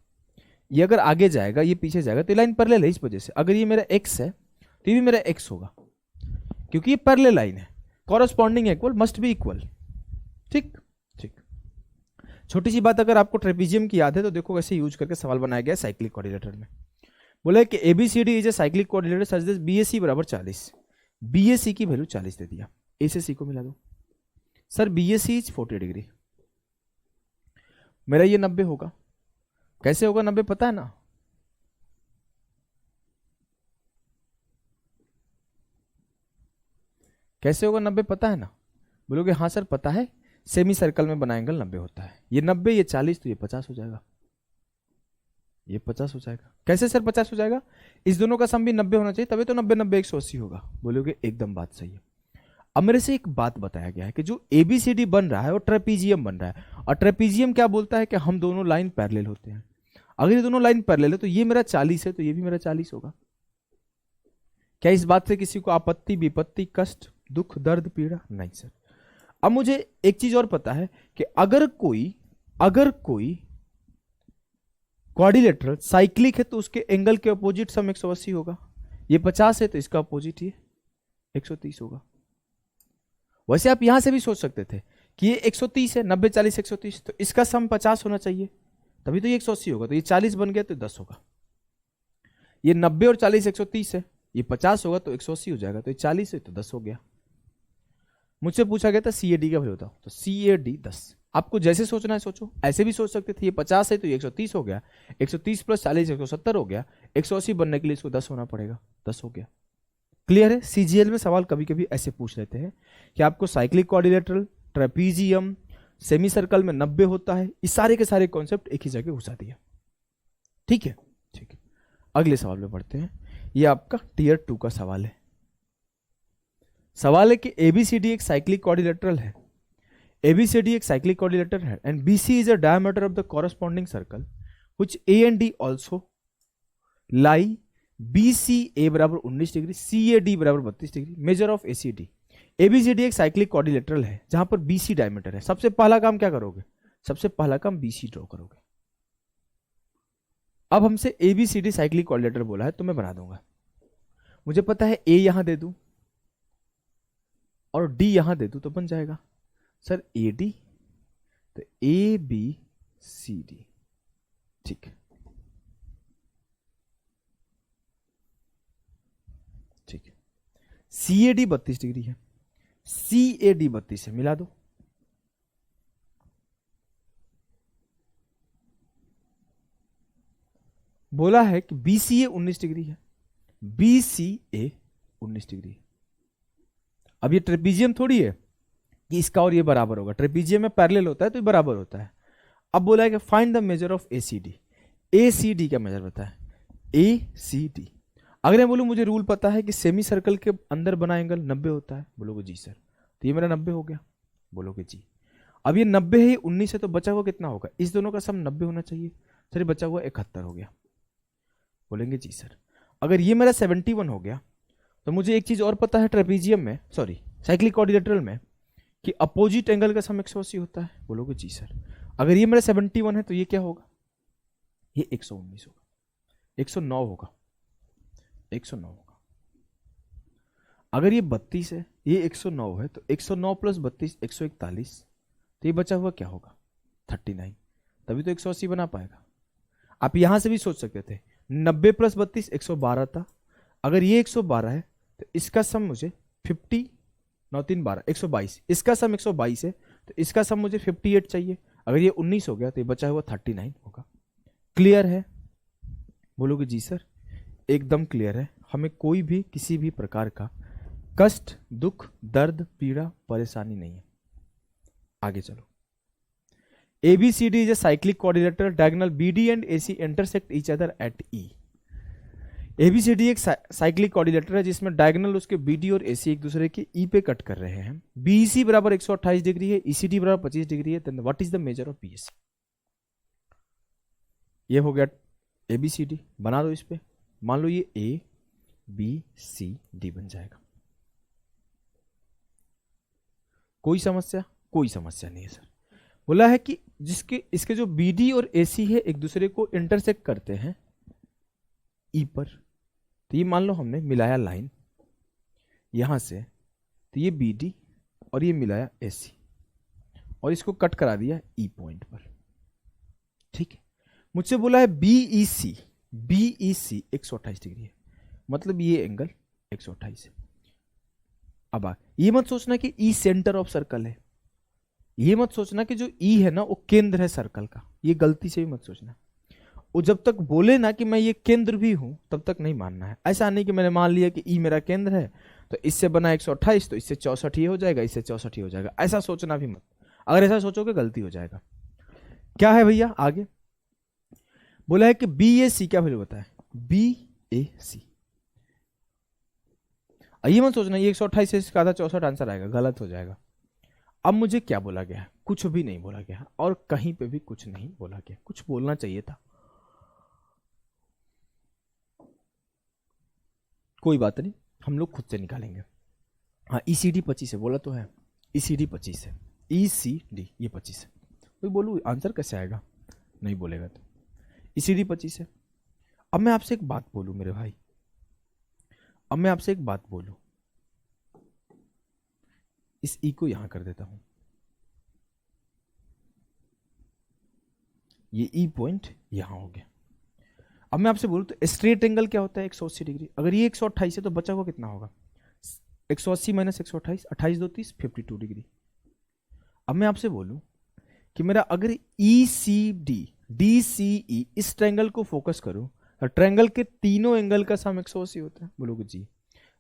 ये अगर आगे जाएगा, ये पीछे जाएगा, तो ये लाइन पैरेलल है। इस वजह से अगर ये मेरा एक्स है तो ये भी मेरा एक्स होगा, क्योंकि ये पैरेलल लाइन है। Corresponding equal must be equal. ठीक ठीक। छोटी सी बात अगर आपको ट्रेपीजियम की याद है तो देखो ऐसे यूज करके सवाल बनाया गया साइक्लिक कोऑर्डिनेटर में। बोला कि ABCD is a cyclic coordinator such that BAC बराबर 40। BAC की वैल्यू 40 दे दिया, A से C को मिला दो। सर BAC इज 40 डिग्री, मेरा ये 90 होगा। कैसे होगा 90 पता है ना? कैसे होगा 90 पता है ना? बोलोगे हाँ सर पता है, सेमी सर्कल में बना एंगल 90 होता है। ये 90 ये 40 तो ये 50 हो जाएगा, ये 50 हो जाएगा। कैसे सर 50 हो जाएगा? इस दोनों का सम भी 90 होना चाहिए, तभी तो 90 90 180 होगा। बोलोगे एकदम बात सही है। अब मेरे से एक बात बताया गया है कि जो ABCD बन रहा है वो ट्रेपीजियम बन रहा है, और ट्रेपीजियम क्या बोलता है कि हम दोनों लाइन पैरेलल होते हैं। अगर ये दोनों लाइन पैरेलल है तो ये मेरा 40 है तो ये भी मेरा 40 होगा। क्या इस बात से किसी को आपत्ति, विपत्ति, कष्ट, दुख, दर्द, पीड़ा? नहीं सर। अब मुझे एक चीज और पता है कि अगर कोई क्वाड्रिलेटरल साइक्लिक है तो उसके एंगल के अपोजिट सम 180 होगा। ये 50 है तो इसका अपोजिट ये 130 होगा। वैसे आप यहां से भी सोच सकते थे कि ये 130 है, 90 40 130, तो इसका सम 50 होना चाहिए, तभी तो ये 180 होगा। तो ये 40 बन गया तो 10 होगा। ये 90 और 40 130 है, ये 50 होगा तो 180 हो जाएगा, तो ये 40 है तो 10 हो गया। मुझसे पूछा गया था CAD का वैल्यू बताओ, तो CAD 10। आपको जैसे सोचना है सोचो, ऐसे भी सोच सकते थे। ये 50 है तो ये 130 हो गया, 130 प्लस 40 170 हो गया, 180 बनने के लिए इसको 10 होना पड़ेगा, 10 हो गया। क्लियर है? CGL में सवाल कभी कभी ऐसे पूछ लेते हैं कि आपको cyclic coordinator, trapezium, semi circle में 90 होता है, इस सारे के सारे कॉन्सेप्ट एक ही जगह घुसा दिया। ठीक है ठीक है। अगले सवाल में बढ़ते हैं। ये आपका टियर 2 का सवाल है। सवाल है कि ABCD एक साइक्लिक कोऑर्डिनेटर है, ABCD एक साइक्लिक कोऑर्डिनेटर है, and BC is a diameter of the corresponding circle which A and D also lie BCA बराबर 19 डिग्री, CAD बराबर 32 degree, measure of ACD। ABCD एक साइक्लिक कोऑर्डिनेटर है जहां पर BC डायमीटर है। सबसे पहला काम क्या करोगे? सबसे पहला काम BC ड्रॉ करोगे। अब हमसे A B C D cyclic coordinator बोला है तो मैं बना दूंगा। मुझे पता है ए यहां दे दूं और डी यहां दे दूं तो बन जाएगा सर ए डी, तो ए बी सी डी। ठीक है, ठीक है। सी ए डी 32 डिग्री है, सी ए डी 32 है, मिला दो। बोला है कि बी सी ए 19 डिग्री है, बी सी ए 19 डिग्री है। अब ये ट्रेपीजियम थोड़ी है कि इसका और ये बराबर होगा, ट्रेपीजियम में पैरेलल होता है तो ये बराबर होता है। अब बोला है कि find the measure of A C D. A C D का मेजर बताए, ए सी डी। अगर मैं बोलूं मुझे रूल पता है कि सेमी सर्कल के अंदर बना एंगल 90 होता है, बोलोगे जी सर, तो ये मेरा 90 हो गया, बोलोगे जी। अब ये 90 है, 19 है, तो बचा हुआ कितना होगा, इस दोनों का सम 90 होना चाहिए सर, ये बचा हुआ 71 हो गया, बोलेंगे जी सर। अगर ये मेरा 71 हो गया तो मुझे एक चीज और पता है ट्रेपीजियम में, सॉरी साइक्लिक कोऑर्डिनेटर में, कि अपोजिट एंगल का सम 180 होता है, बोलोगे जी सर। अगर ये मेरा 71 है तो ये क्या होगा, ये 119 होगा, 109 होगा, 109 होगा। अगर ये 32 है, ये 109 है, तो 109 प्लस 32 141, तो ये बचा हुआ क्या होगा 39, तभी तो 180 बना पाएगा। आप यहां से भी सोच सकते थे 90 प्लस 32 112 था, अगर ये 112 है तो इसका सम मुझे 50 9 3 12 122, इसका सम 122 है तो इसका सम मुझे 58 चाहिए। अगर ये 19 हो गया तो ये बचा हुआ 39 होगा। क्लियर है, बोलोगे जी सर, एकदम क्लियर है। हमें कोई भी किसी भी प्रकार का कष्ट, दुख, दर्द, पीड़ा, परेशानी नहीं है। आगे चलो। ABCD is a cyclic coordinator. Diagonal BD and AC intersect each other at E. ABCD एक साइक्लिक कोऑर्डिनेटर है जिसमें डायगोनल उसके BD और AC एक दूसरे के E पे कट कर रहे हैं। BEC बराबर 128 डिग्री है, ECD बराबर 25 डिग्री है। Then what is the measure of BSC? ये हो गया ABCD, बना दो इस पे। मान लो ये ABCD बन जाएगा। कोई समस्या? कोई समस्या नहीं है सर। बोला है कि जिसके इसके जो BD और AC है एक दूसरे को इंटरसेक्ट करते हैं E पर, तो ये मान लो हमने मिलाया लाइन यहां से, तो ये BD और ये मिलाया AC और इसको कट करा दिया E पॉइंट पर। ठीक है, मुझसे बोला है BEC 128 डिग्री है, मतलब ये एंगल 128 है। अब ये मत सोचना कि E सेंटर ऑफ सर्कल है, ये मत सोचना कि जो E है ना वो केंद्र है सर्कल का, ये गलती से भी मत सोचना। वो जब तक बोले ना कि मैं ये केंद्र भी हूं तब तक नहीं मानना है। ऐसा नहीं कि मैंने मान लिया कि E मेरा केंद्र है तो इससे बना 128 तो इससे 64 ही हो जाएगा, इससे 64 ही हो जाएगा, ऐसा सोचना भी मत। अगर ऐसा सोचोगे गलती हो जाएगा। क्या है भैया आगे? बोला है कि BAC क्या वैल्यू बताए, BAC। ये मत सोचना ये 128 से इसका आधा 64 आंसर आएगा, गलत हो जाएगा। अब मुझे क्या बोला गया है? कुछ भी नहीं बोला गया और कहीं पे भी कुछ नहीं बोला गया। कुछ बोलना चाहिए था, कोई बात नहीं, हम लोग खुद से निकालेंगे। हाँ ECD 25 है, बोला तो है ECD 25 है, ECD ये 25 है। कोई बोलू आंसर कैसे आएगा? नहीं बोलेगा तो ECD 25 है। अब मैं आपसे एक बात बोलूं मेरे भाई, अब मैं आपसे एक बात बोलूं, इस E को यहां कर देता हूं, ये E पॉइंट यहां हो गया। अब मैं आपसे बोलूं तो स्ट्रेट एंगल क्या होता है 180 डिग्री। अगर ये 128 है तो बचा हुआ कितना होगा 180 माइनस 128, 28 2 30 52 डिग्री। अब मैं आपसे बोलूं कि मेरा अगर ECD DCE इस ट्रायंगल को फोकस करूं तो ट्रायंगल के तीनों एंगल का सम 180 होता है, बोलोगे जी।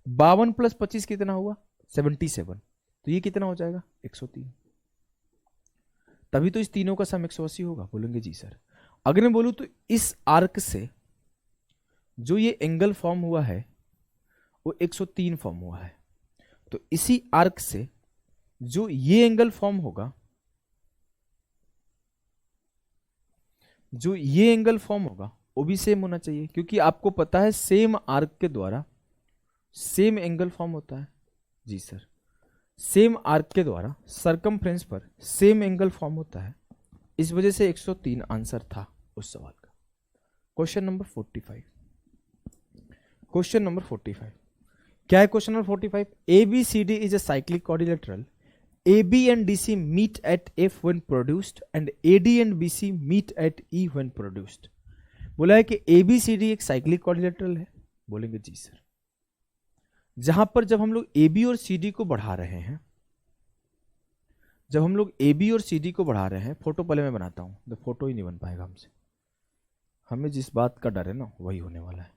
52 प्लस 25 कितना हुआ 77, तो ये कितना हो जाएगा 103, तभी तो इस तीनों का सम 180 होगा, बोलेंगे जी सर। अगर मैं बोलूं तो इस आर्क से जो ये एंगल फॉर्म हुआ है वो 103 फॉर्म हुआ है, तो इसी आर्क से जो ये एंगल फॉर्म होगा, जो ये एंगल फॉर्म होगा वो भी सेम होना चाहिए, क्योंकि आपको पता है सेम आर्क के द्वारा सेम एंगल फॉर्म होता है। जी सर, सेम आर्क के द्वारा सरकमफ्रेंस पर सेम एंगल फॉर्म होता है, इस वजह से 103 आंसर था उस सवाल का। क्वेश्चन नंबर 45, क्वेश्चन नंबर 45 क्या है? Question number 45, ABCD is a cyclic quadrilateral, AB and DC meet at F when produced and AD and BC meet at E when produced। बोला है कि ABCD एक साइक्लिक क्वाड्रिलेटरल है। बोलेंगे जी sir. जहां पर जब हम लोग AB और CD को बढ़ा रहे हैं, जब हम लोग AB और CD को बढ़ा रहे हैं, फोटो पहले मैं बनाता हूं, तो फोटो ही नहीं बन पाएगा हमसे। हमें जिस बात का डर है ना वही होने वाला है।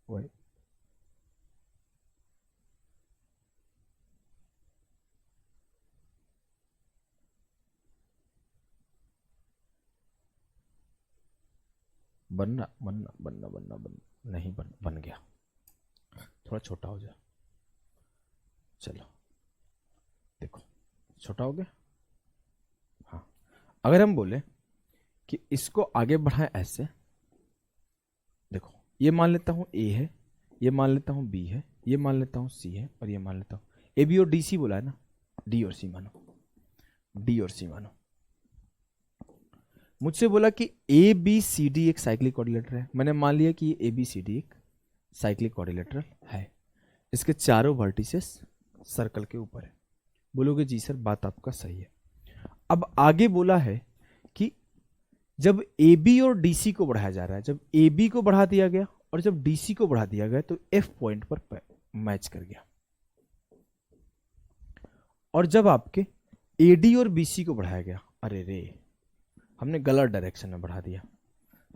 वही बनना बनना बनना बनना बन नहीं बन गया, थोड़ा छोटा हो जाए। चलो देखो छोटा हो गया। हाँ, अगर हम बोले कि इसको आगे बढ़ाएं ऐसे, देखो ये मान लेता हूं A है, ये मान लेता हूं B है, ये मान लेता हूं C है, और ये मान लेता हूं AB और DC बोला है ना, D और C मानो, D और C मानो। मुझसे बोला कि ABCD एक साइक्लिक क्वाड्रिलेटरल है। मैंने मान लिया कि ये ABCD एक साइक्लिक क्वाड्रिलेटरल है। इसके चारों वर्टिसेस सर्कल के ऊपर है। बोलोगे जी सर बात आपका सही है। अब आगे बोला है कि जब AB और DC को बढ़ाया जा रहा है, जब AB को बढ़ा दिया गया और जब DC को बढ़ा दिया गया तो F पॉइंट पर मैच कर गया, और जब आपके AD और BC को बढ़ाया गया, अरे रे हमने गलत डायरेक्शन में बढ़ा दिया,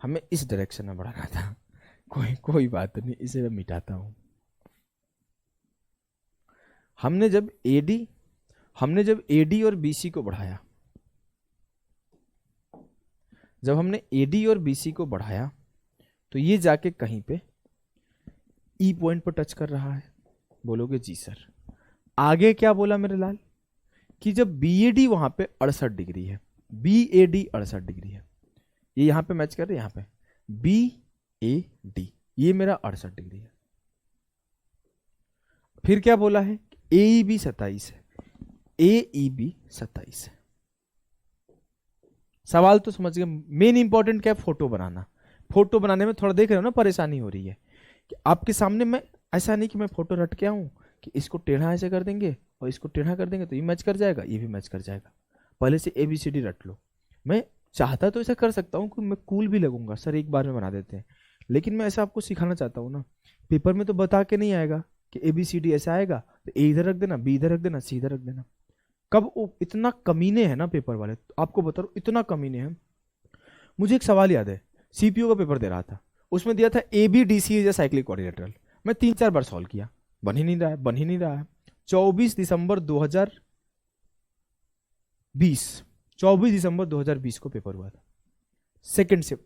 हमें इस डायरेक्शन में बढ़ाना था। कोई बात नहीं, इसे मैं मिटाता हूं। हमने जब AD और BC को बढ़ाया, जब हमने AD और BC को बढ़ाया तो ये जाके कहीं पे E पॉइंट पर टच कर रहा है। बोलोगे जी सर। आगे क्या बोला मेरे लाल कि जब BAD वहां पे 68 डिग्री है, BAD 68 डिग्री है, ये यहां पे मैच कर रहे हैं, यहां पे BAD ये मेरा 68 डिग्री है। फिर क्या बोला है? AEB 27 है, AEB 27 है। सवाल तो समझ गए। मेन इंपॉर्टेंट क्या है? फोटो बनाना। फोटो बनाने में थोड़ा देख रहे हो ना परेशानी हो रही है कि आपके सामने मैं ऐसा नहीं कि मैं फोटो रट के आऊं कि इसको टेढ़ा ऐसे कर देंगे और इसको टेढ़ा कर देंगे तो ये मैच कर जाएगा, ये भी मैच कर जाएगा। पहले से ABCD रट लो। मैं चाहता तो ऐसा कर सकता हूँ कि मैं कूल भी लगूंगा, सर एक बार में बना देते हैं, लेकिन मैं ऐसा आपको सिखाना चाहता हूँ ना। पेपर में तो बता के नहीं आएगा कि ABCD ऐसा आएगा तो A इधर रख देना, B इधर रख देना, C इधर रख देना। कब इतना कमीने हैं ना पेपर वाले, आपको बता रहा हूं इतना कमीने हैं। मुझे एक सवाल याद है, CPO का पेपर दे रहा था, उसमें दिया था ABDC is a cyclic quadrilateral. मैं 3-4 बार सॉल्व किया, बन ही नहीं रहा है। 24 दिसंबर 2020 को पेपर हुआ था,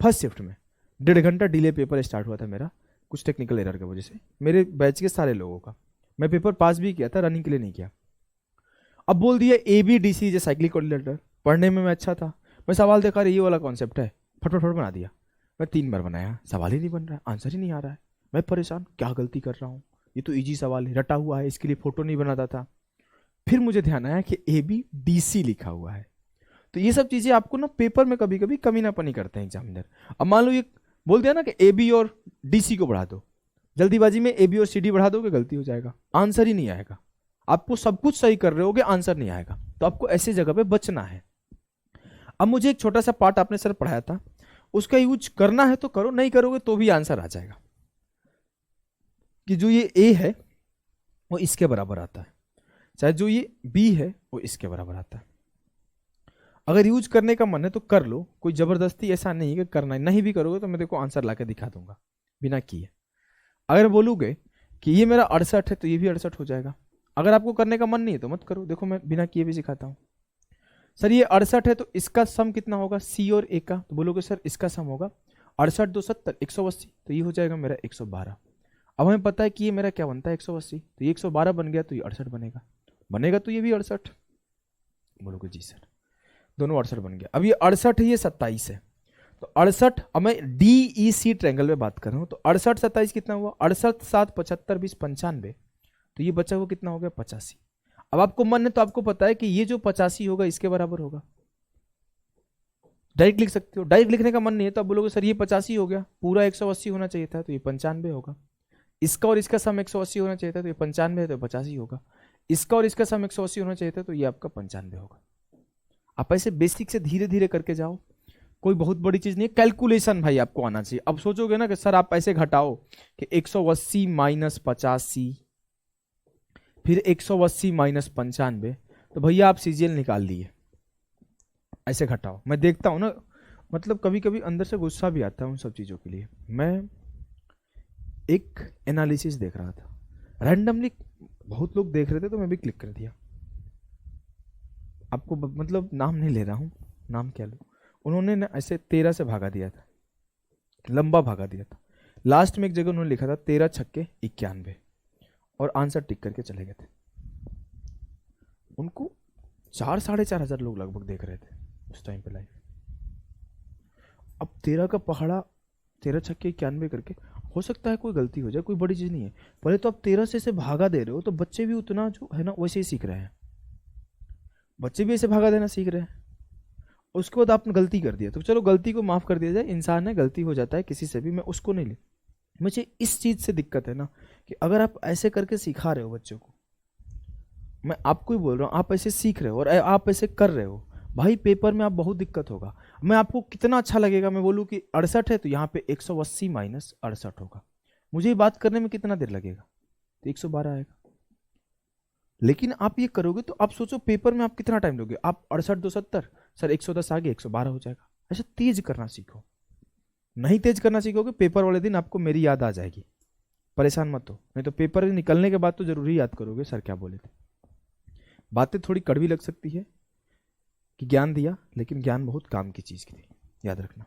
फर्स्ट शिफ्ट में 1.5 घंटा डिले पेपर स्टार्ट हुआ था मेरा, कुछ टेक्निकल एरर की वजह से, मेरे बैच के सारे लोगों का। मैं पेपर पास भी किया था, रनिंग के लिए नहीं किया। अब बोल दिया ABDC इज साइक्लिक क्वाड्रिलेटरल। पढ़ने में मैं अच्छा था, मैं सवाल देखा रही ये वाला कॉन्सेप्ट है, फटफट बना दिया। मैं 3 बार बनाया, सवाल ही नहीं बन रहा है, आंसर ही नहीं आ रहा है। मैं परेशान, क्या गलती कर रहा हूँ, ये तो इजी सवाल है, रटा हुआ है, इसके लिए फोटो नहीं बनाता था। फिर मुझे ध्यान आया कि ABDC लिखा हुआ है। तो ये सब चीजें आपको ना पेपर में कभी कभी कमीनापनी करते हैं एग्जामिनर। अब मान लो ये बोल दिया ना कि AB और DC को बढ़ा दो, जल्दीबाजी में AB और CD बढ़ा दोगे, गलती हो जाएगा, आंसर ही नहीं आएगा। आपको सब कुछ सही कर रहे होगे, आंसर नहीं आएगा। तो आपको ऐसी जगह पे बचना है। अब मुझे एक छोटा सा पार्ट आपने सर पढ़ाया था, उसका यूज करना है तो करो, नहीं करोगे तो भी आंसर आ जाएगा कि जो ये A है वो इसके बराबर आता है, चाहे जो ये B है वो इसके बराबर आता है। अगर यूज करने का मन है तो कर लो, कोई जबरदस्ती ऐसा नहीं है कि करना है, नहीं भी करोगे तो मैं देखो आंसर लाके दिखा दूंगा बिना किए। अगर बोलोगे कि ये मेरा 68 है तो ये भी 68 हो जाएगा। अगर आपको करने का मन नहीं है तो मत करो, देखो मैं बिना किए भी सिखाता हूं। सर ये 68 है तो इसका सम कितना होगा C और A का? तो बोलोगे सर इसका सम होगा 68 2 70 180, तो ये हो जाएगा मेरा 112। अब हमें पता है कि ये मेरा क्या बनता है 180, तो ये 112 बन गया तो ये 68 बनेगा तो ये भी 68। बोलोगे जी सर, दोनों 68 बन गया। अब ये 68 है, ये 27 है, तो 68, अब मैं DEC ट्रायंगल में बात कर रहा हूं, तो 68 27 कितना हुआ, 68 7 75 20 95, तो ये बचा हुआ कितना हो गया 85। अब आपको मन है तो आपको पता है कि ये जो 85 होगा इसके बराबर होगा, डायरेक्ट लिख सकते हो। डायरेक्ट लिखने का मन नहीं है तो आप बोलोगे सर ये 85 हो गया, पूरा 180 होना चाहिए था तो ये 95 होगा, इसका और इसका सम 180 होना चाहिए था तो ये 95 है तो 85 होगा, इसका और इसका सम 180 होना चाहिए था तो ये आपका 95 होगा। आप ऐसे बेसिक से धीरे धीरे करके जाओ, कोई बहुत बड़ी चीज नहीं है, कैलकुलेशन भाई आपको आना चाहिए। अब सोचोगे ना कि सर आप ऐसे घटाओ कि 180 माइनस 85 फिर 180 माइनस 95, तो भैया आप सीजीएल निकाल लिए, ऐसे घटाओ। मैं देखता हूं ना, मतलब कभी कभी अंदर से गुस्सा भी आता है उन सब चीजों के लिए। मैं एक एनालिसिस देख रहा था, रैंडमली बहुत लोग देख रहे थे तो मैं भी क्लिक कर दिया। आपको मतलब नाम नहीं ले रहा हूं, नाम क्या लूं, उन्होंने ना ऐसे 13 से भागा दिया था, लंबा भागा दिया था। लास्ट में एक जगह उन्होंने लिखा था 13 छक्के 91 और आंसर टिक करके चले गए थे। उनको 4-4,500 लोग लगभग देख रहे थे उस टाइम पे लाइव। अब 13 का पहाड़ा 13 छक्के 91 करके, हो सकता है कोई गलती हो जाए, कोई बड़ी चीज नहीं है। पहले तो आप 13 से भागा दे रहे हो तो बच्चे भी उतना जो है ना वैसे ही सीख रहे हैं, बच्चे भी ऐसे भागा देना सीख रहे हैं। उसके बाद आपने गलती कर दिया तो चलो गलती को माफ कर दिया जाए, इंसान है गलती हो जाता है किसी से भी, मैं उसको नहीं ले। मुझे इस चीज से दिक्कत है ना कि अगर आप ऐसे करके सिखा रहे हो बच्चों को, मैं आपको ही बोल रहा हूँ, आप ऐसे सीख रहे हो और आप ऐसे कर रहे हो, भाई पेपर में आप बहुत दिक्कत होगा। मैं आपको कितना अच्छा लगेगा मैं बोलूँ कि 68 है तो यहाँ पे 180 माइनस 68 होगा, मुझे ये बात करने में कितना देर लगेगा, तो 112 आएगा। लेकिन आप ये करोगे तो आप सोचो पेपर में आप कितना टाइम लोगे, आप 68 2 70 सर 110 आगे 112 हो जाएगा। ऐसे तेज करना सीखो, नहीं तेज करना सीखोगे पेपर वाले दिन आपको मेरी याद आ जाएगी, परेशान मत हो, नहीं तो पेपर निकलने के बाद तो जरूरी याद करोगे सर क्या बोले थे। बातें थोड़ी कड़वी लग सकती है कि ज्ञान दिया, लेकिन ज्ञान बहुत काम की चीज की थी, याद रखना।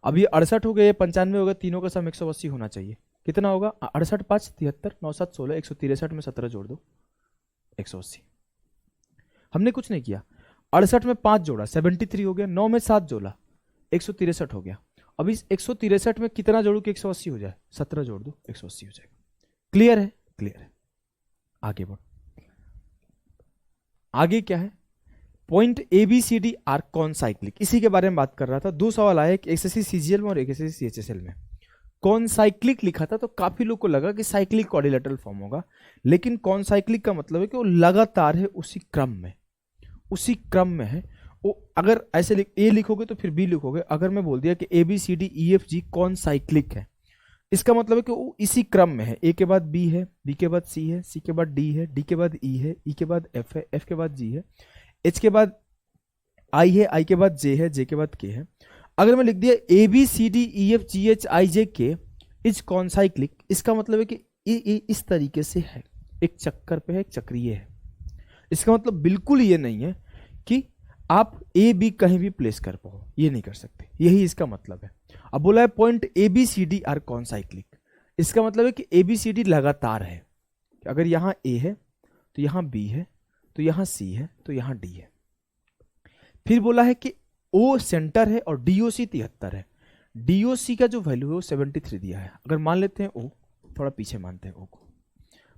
अब ये 68 हो गए 95 हो गए, तीनों का सम 180 होना चाहिए, कितना होगा 68 5 73 9 7 16 163 में 17 जोड़ दो 180। हमने कुछ नहीं किया, 68 में 5 जोड़ा 73 हो गया, 9 में 7 जोड़ा 163 हो गया। अब इस 163 में कितना जोड़ू कि 180 हो जाए, 17 जोड़ दो 180 हो जाएगा। क्लियर है, क्लियर है। आगे बढ़ो, आगे क्या है, पॉइंट ABCD आर कौन साइक्लिक, इसी के बारे में बात कर रहा था। दो सवाल आए, एक एसएससी सीजीएल में और एक एसएससी CHSL में। कौन साइक्लिक लिखा था तो काफी लोग को लगा कि साइक्लिक क्वाड्रिलेटरल फॉर्म होगा, लेकिन कौन साइक्लिक का मतलब है कि वो लगातार है, उसी क्रम में, उसी क्रम में है वो। अगर ऐसे ए लिखोगे तो फिर बी लिखोगे, अगर मैं बोल दिया कि ABCDEFG कौन साइक्लिक है, इसका मतलब है कि वो इसी क्रम में है, ए के बाद बी है, बी के बाद सी है, सी के बाद डी है, डी के बाद ई है, ई के बाद एफ है, एफ के बाद जी है, एच के बाद आई है, आई के बाद जे है, जे के बाद के है। अगर मैं लिख दिया ABCDEFGHIJK इज कॉन्साइक्लिक, इसका मतलब है कि इस तरीके से है, एक चक्कर पे है, एक चक्रीय है। इसका मतलब बिल्कुल ये नहीं है कि आप ए बी कहीं भी प्लेस कर पाओ, ये नहीं कर सकते, यही इसका मतलब है। अब बोला है पॉइंट ABCD आर कॉन्साइक्लिक, इसका मतलब है कि ABCD लगातार है, अगर यहां ए है तो यहां बी है, तो यहां सी है, तो यहां डी है। फिर बोला है कि ओ सेंटर है और DOC 73 है। DOC का जो वैल्यू है वो 73 दिया है। अगर मान लेते हैं ओ, थोड़ा पीछे मानते हैं ओ को,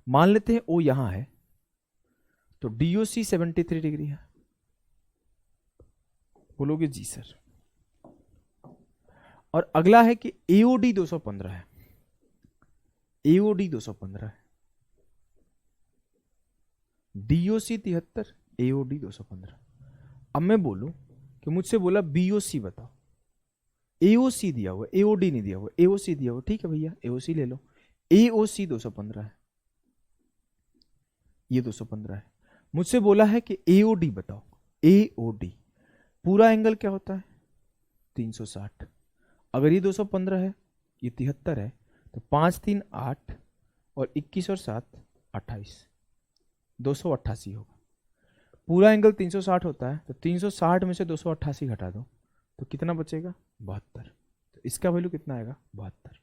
मान लेते हैं ओ यहां है तो DOC 73 डिग्री है, बोलोगे जी सर। और अगला है कि AOD 215 है, AOD 215 है, DOC 73, AOD 215। अब मैं बोलूं कि मुझसे बोला BOC बताओ, AOC दिया हुआ, AOD नहीं दिया हुआ, AOC दिया हुआ, ठीक है भैया AOC ले लो। AOC 215 है, ये 215 है। मुझसे बोला है कि AOD बताओ, AOD पूरा एंगल क्या होता है 360। अगर ये 215 है, ये 73 है, तो 5 3 8 और 21 और 7 28, 288 होगा। पूरा एंगल 360 होता है, तो 360 में से 288 घटा दो तो कितना बचेगा 72। तो इसका वैल्यू कितना आएगा 72,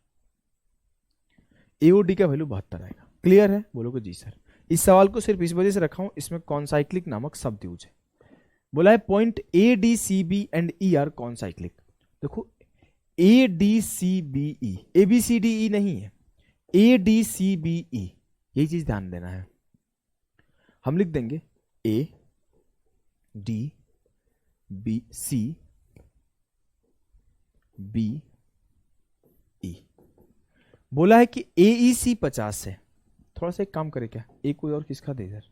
AOD का वैल्यू 72 आएगा। क्लियर है, बोलोगे जी सर। इस सवाल को सिर्फ इस वजह से रखा हूं, इसमें कॉन्साइक्लिक नामक शब्द यूज है। बोला है point ADCB and ER concyclic. देखो A D C B E, A B C D E नहीं है, ए डी सी बी ई, यही चीज ध्यान देना है। हम लिख देंगे A D B C B E. बोला है कि ए ई सी 50 है। थोड़ा सा एक काम करे क्या, ए कोई और किसका दे इधर,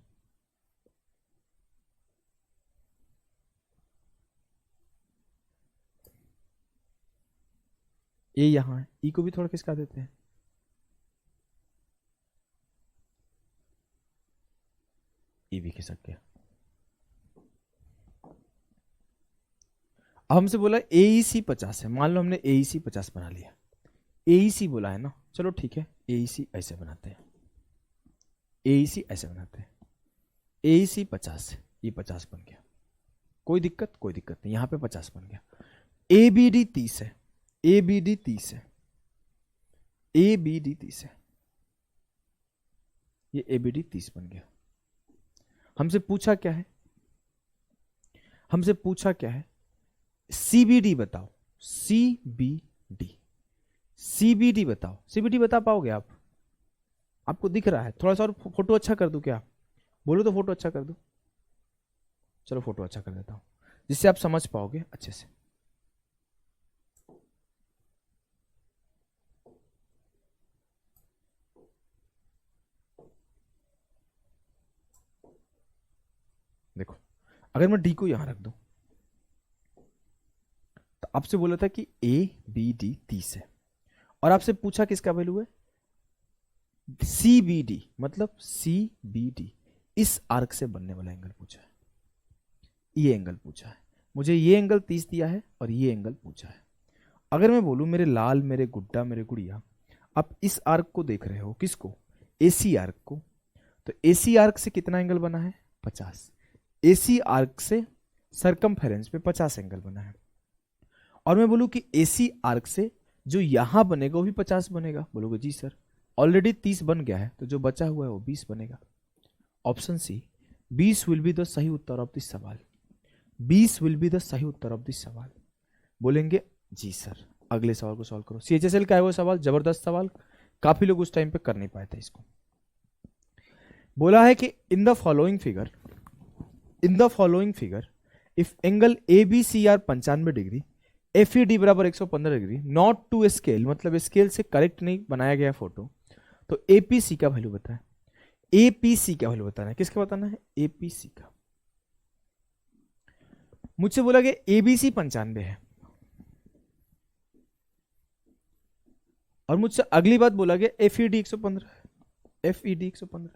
ए यहां है, ई को भी थोड़ा किसका देते हैं, ई भी खिसक गया। अब हमसे बोला ए ई सी 50 है, मान लो हमने ए ई सी 50 बना लिया, ए ई सी बोला है ना, चलो ठीक है, ए ई सी ऐसे बनाते हैं, ए ई सी ऐसे बनाते हैं, ए ई सी 50 है, ये 50 बन गया, कोई दिक्कत नहीं, यहां पे 50 बन गया। ए बी डी 30 है, ए बी डी 30 है, ए बी डी 30 है, ये ए बी डी 30 बन गया। हमसे पूछा क्या है, हमसे पूछा क्या है, सीबीडी बताओ, सीबीडी, सीबीडी बताओ, सीबीडी बता पाओगे आप, आपको दिख रहा है, थोड़ा सा और फोटो अच्छा कर दूं क्या, बोलो तो फोटो अच्छा कर दूं, चलो फोटो अच्छा कर देता हूं जिससे आप समझ पाओगे अच्छे से। देखो अगर मैं डी को यहां रख दूं तो आपसे बोला था कि ए बी डी 30 है, और आपसे पूछा किसका वैल्यू है, सी बी डी, मतलब सी बी डी इस आर्क से बनने वाला एंगल पूछा है, ये एंगल पूछा है, मुझे ये एंगल 30 दिया है और ये एंगल पूछा है। अगर मैं बोलूं मेरे लाल, मेरे गुड्डा, मेरे गुड़िया, आप इस आर्क को देख रहे हो, किसको, एसी आर्क को, तो एसी आर्क से कितना एंगल बना है, 50, एसी आर्क से सरकमफेरेंस पे 50 एंगल बना है। और मैं बोलूं कि एसी आर्क से जो यहां बनेगा वो भी 50 बनेगा, बोलोगे जी सर ऑलरेडी 30 बन गया है, तो जो बचा हुआ है वो 20 बनेगा। Option C 20 will be the सही उत्तर ऑफ दिस सवाल, 20 विल बी द सही उत्तर ऑफ दिस सवाल। बोलेंगे जी सर, अगले सवाल को सॉल्व करो। सीएचएसएल का है वो सवाल, जबरदस्त सवाल, काफी लोग उस टाइम पे कर नहीं पाए थे इसको। बोला है कि in the following figure if angle A B C are 95 degree, F E D बराबर 115 डिग्री, नॉट टू स्केल, मतलब स्केल से करेक्ट नहीं बनाया गया फोटो, तो एपीसी का वैल्यू बताएं। एपीसी का वैल्यू बताना है, किसका बताना है, एपीसी का। मुझसे बोला कि एबीसी 95 है, और मुझसे अगली बात बोला गया एफ ई डी 115 है, एफ ई डी 115।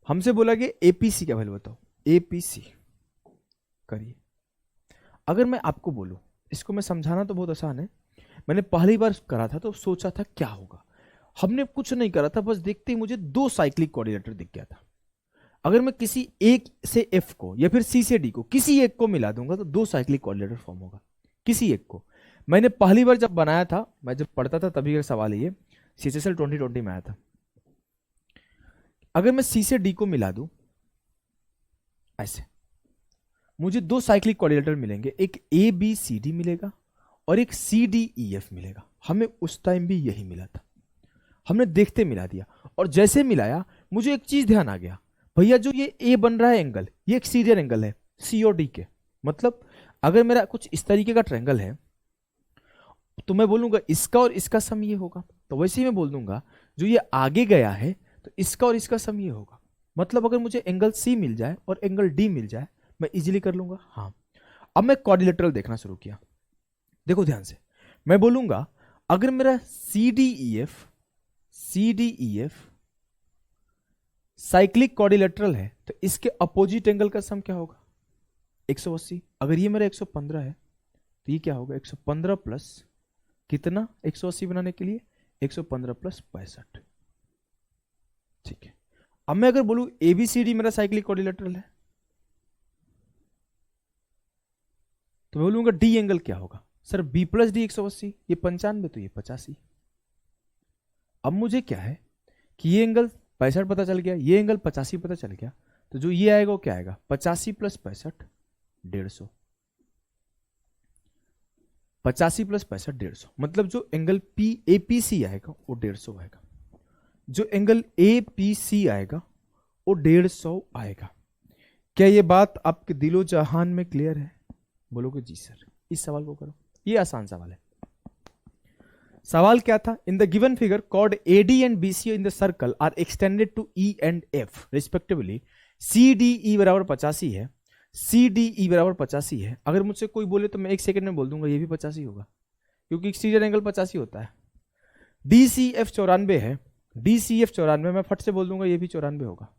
हमसे बोला कि एपीसी का वैल्यू बताओ, एपीसी करिए। अगर मैं आपको बोलूं, इसको मैं समझाना तो बहुत आसान है, मैंने पहली बार करा था तो सोचा था क्या होगा, हमने कुछ नहीं करा था, बस देखते ही मुझे 2 साइक्लिक कोऑर्डिनेटर दिख गया था। अगर मैं किसी एक से एफ को या फिर सी से डी को किसी एक को मिला दूंगा तो 2 साइक्लिक कोऑर्डिनेटर फॉर्म होगा, किसी एक को। मैंने पहली बार जब बनाया था, मैं जब पढ़ता था तभी का सवाल ये सीएचएसएल 2020 में आया था। अगर मैं सी से डी को मिला दूं ऐसे, मुझे 2 साइक्लिक कोऑर्डिनेटर मिलेंगे, एक ए बी सी डी मिलेगा और एक सी डी ई एफ मिलेगा। हमें उस टाइम भी यही मिला था, हमने देखते मिला दिया, और जैसे मिलाया मुझे एक चीज ध्यान आ गया, भैया जो ये ए बन रहा है एंगल, ये एक्सटीरियर एंगल है सी और डी के, मतलब अगर मेरा कुछ इस तरीके का ट्रायंगल है तो मैं बोलूंगा इसका और इसका सम ये होगा, तो वैसे ही मैं बोल दूंगा जो ये आगे गया है तो इसका और इसका सम ये होगा। मतलब अगर मुझे एंगल सी मिल जाए और एंगल डी मिल जाए मैं इजीली कर लूंगा। हाँ, अब मैं क्वाड्रिलेटरल देखना शुरू किया, देखो ध्यान से, मैं बोलूंगा अगर मेरा C D E F cyclic quadrilateral है तो इसके अपोजिट एंगल का सम क्या होगा, 180। अगर ये मेरा 115 है तो ये क्या होगा, 115 प्लस कितना, 180 बनाने के लिए 115 प्लस 65। ठीक है, अब मैं अगर बोलूं एबीसीडी मेरा साइक्लिक क्वाड्रिलेटरल है तो मैं बोलूंगा डी एंगल क्या होगा, सर बी प्लस डी 180, ये 95 तो ये 85। अब मुझे क्या है कि ये एंगल 65 पता चल गया, ये एंगल 85 पता चल गया, तो जो ये आएगा वो क्या आएगा, 85 प्लस 65 150। 85 प्लस 65 150, मतलब जो angle P A P C आएगा वो 150 आएगा, जो एंगल ए पी सी आएगा वो 150 आएगा। क्या ये बात आपके दिलो जहान में क्लियर है? बोलोगे जी सर। इस सवाल को करो, ये आसान सवाल है। सवाल क्या था? In the given figure chord AD and BC in the circle are extended to E and F respectively. C D E बराबर 85 है, सी डी ई बराबर 85 है। अगर मुझसे कोई बोले तो मैं 1 सेकंड में बोल दूंगा ये भी 85 होगा, क्योंकि एक्सटीरियर एंगल 85 होता है। डी सी एफ 94 है, डी सी एफ 94, मैं फट से बोल दूंगा ये भी 94 होगा।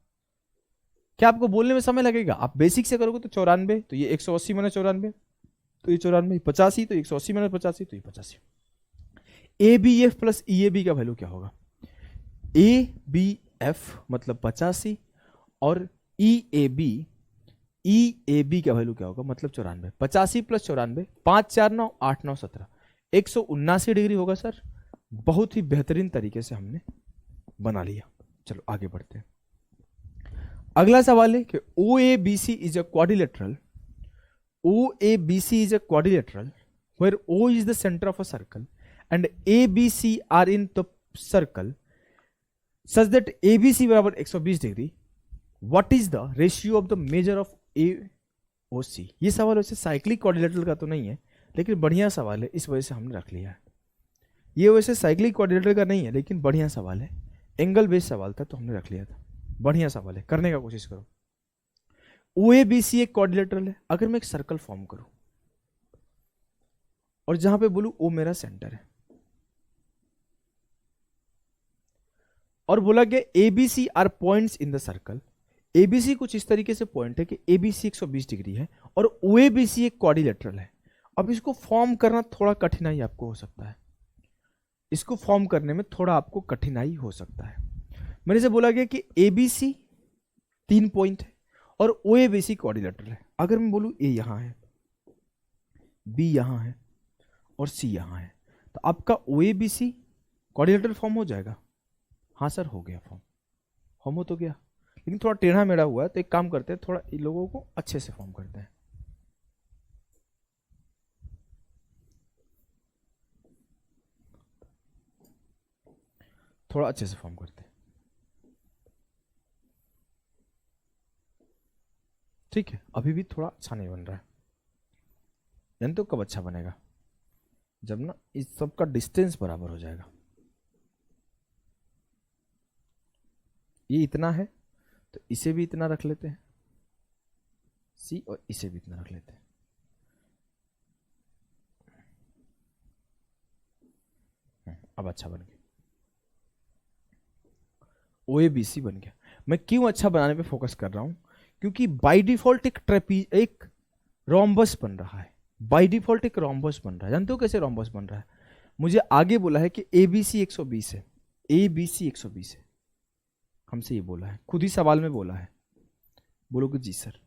क्या आपको बोलने में समय लगेगा? आप बेसिक से करोगे तो 94, तो ये 180 माइनस 94 तो ये 94, 85 तो 180 माइनस 85 तो ये 85। A B F plus E A B का वैल्यू क्या होगा? ए बी एफ मतलब 85 और ई ए बी का वैल्यू क्या होगा? मतलब 94। 85 प्लस 94, 5 4 9 8 9 17, 179 डिग्री होगा सर। बहुत ही बेहतरीन तरीके से हमने बना लिया। चलो आगे बढ़ते हैं। अगला सवाल है कि O A B C is a quadrilateral, O A B C is a quadrilateral where O is the centre of a circle and ABC are in the circle such that ABC बराबर 120 degree. What is the ratio of the measure of AOC? ये सवाल वैसे cyclic quadrilateral का तो नहीं है, लेकिन बढ़िया सवाल है, इस वजह से हमने रख लिया है। ये वैसे साइक्लिक क्वाड्रिलेटरल का नहीं है, लेकिन बढ़िया सवाल है, एंगल बेस्ड सवाल था तो हमने रख लिया था। बढ़िया सवाल है, करने का कोशिश करो। OABC एक क्वाड्रिलेटरल है। अगर मैं एक सर्कल फॉर्म करूं और जहां पे बोलूं O मेरा सेंटर है और बोला गया ABC are points in the circle. ABC कुछ इस तरीके से पॉइंट है कि एबीसी 120 डिग्री है और ओएबीसी एक क्वाड्रिलेटरल है। अब इसको फॉर्म करना थोड़ा कठिनाई आपको हो सकता है, इसको फॉर्म करने में थोड़ा आपको कठिनाई हो सकता है। मेरे से बोला गया कि एबीसी 3 पॉइंट है और ओएबीसी क्वाड्रिलेटरल है। अगर मैं बोलूं ए यहां है, बी यहां है और सी यहां है, तो आपका ओएबीसी क्वाड्रिलेटरल फॉर्म हो जाएगा। हाँ सर हो गया, फॉर्म हो तो गया, लेकिन थोड़ा टेढ़ा मेढ़ा हुआ है, तो एक काम करते हैं, थोड़ा इन लोगों को अच्छे से फॉर्म करते हैं। थोड़ा अच्छे से फॉर्म करते हैं, ठीक है। अभी भी थोड़ा अच्छा नहीं बन रहा है, यानी तो कब अच्छा बनेगा? जब ना इस सब का डिस्टेंस बराबर हो जाएगा। ये इतना है तो इसे भी इतना रख लेते हैं सी, और इसे भी इतना रख लेते हैं। अब अच्छा बन गया, OABC बन गया। मैं क्यों अच्छा बनाने पे फोकस कर रहा हूं? क्योंकि बाय डिफॉल्ट एक रोम्बस बन रहा है, बाय डिफॉल्ट एक रोम्बस बन रहा है। जानते हो कैसे रोम्बस बन रहा है? मुझे आगे बोला है कि ABC 120 है, ABC 120 है, हमसे ये बोला है, खुद ही सवाल में बोला है। बोलोगे जी सर।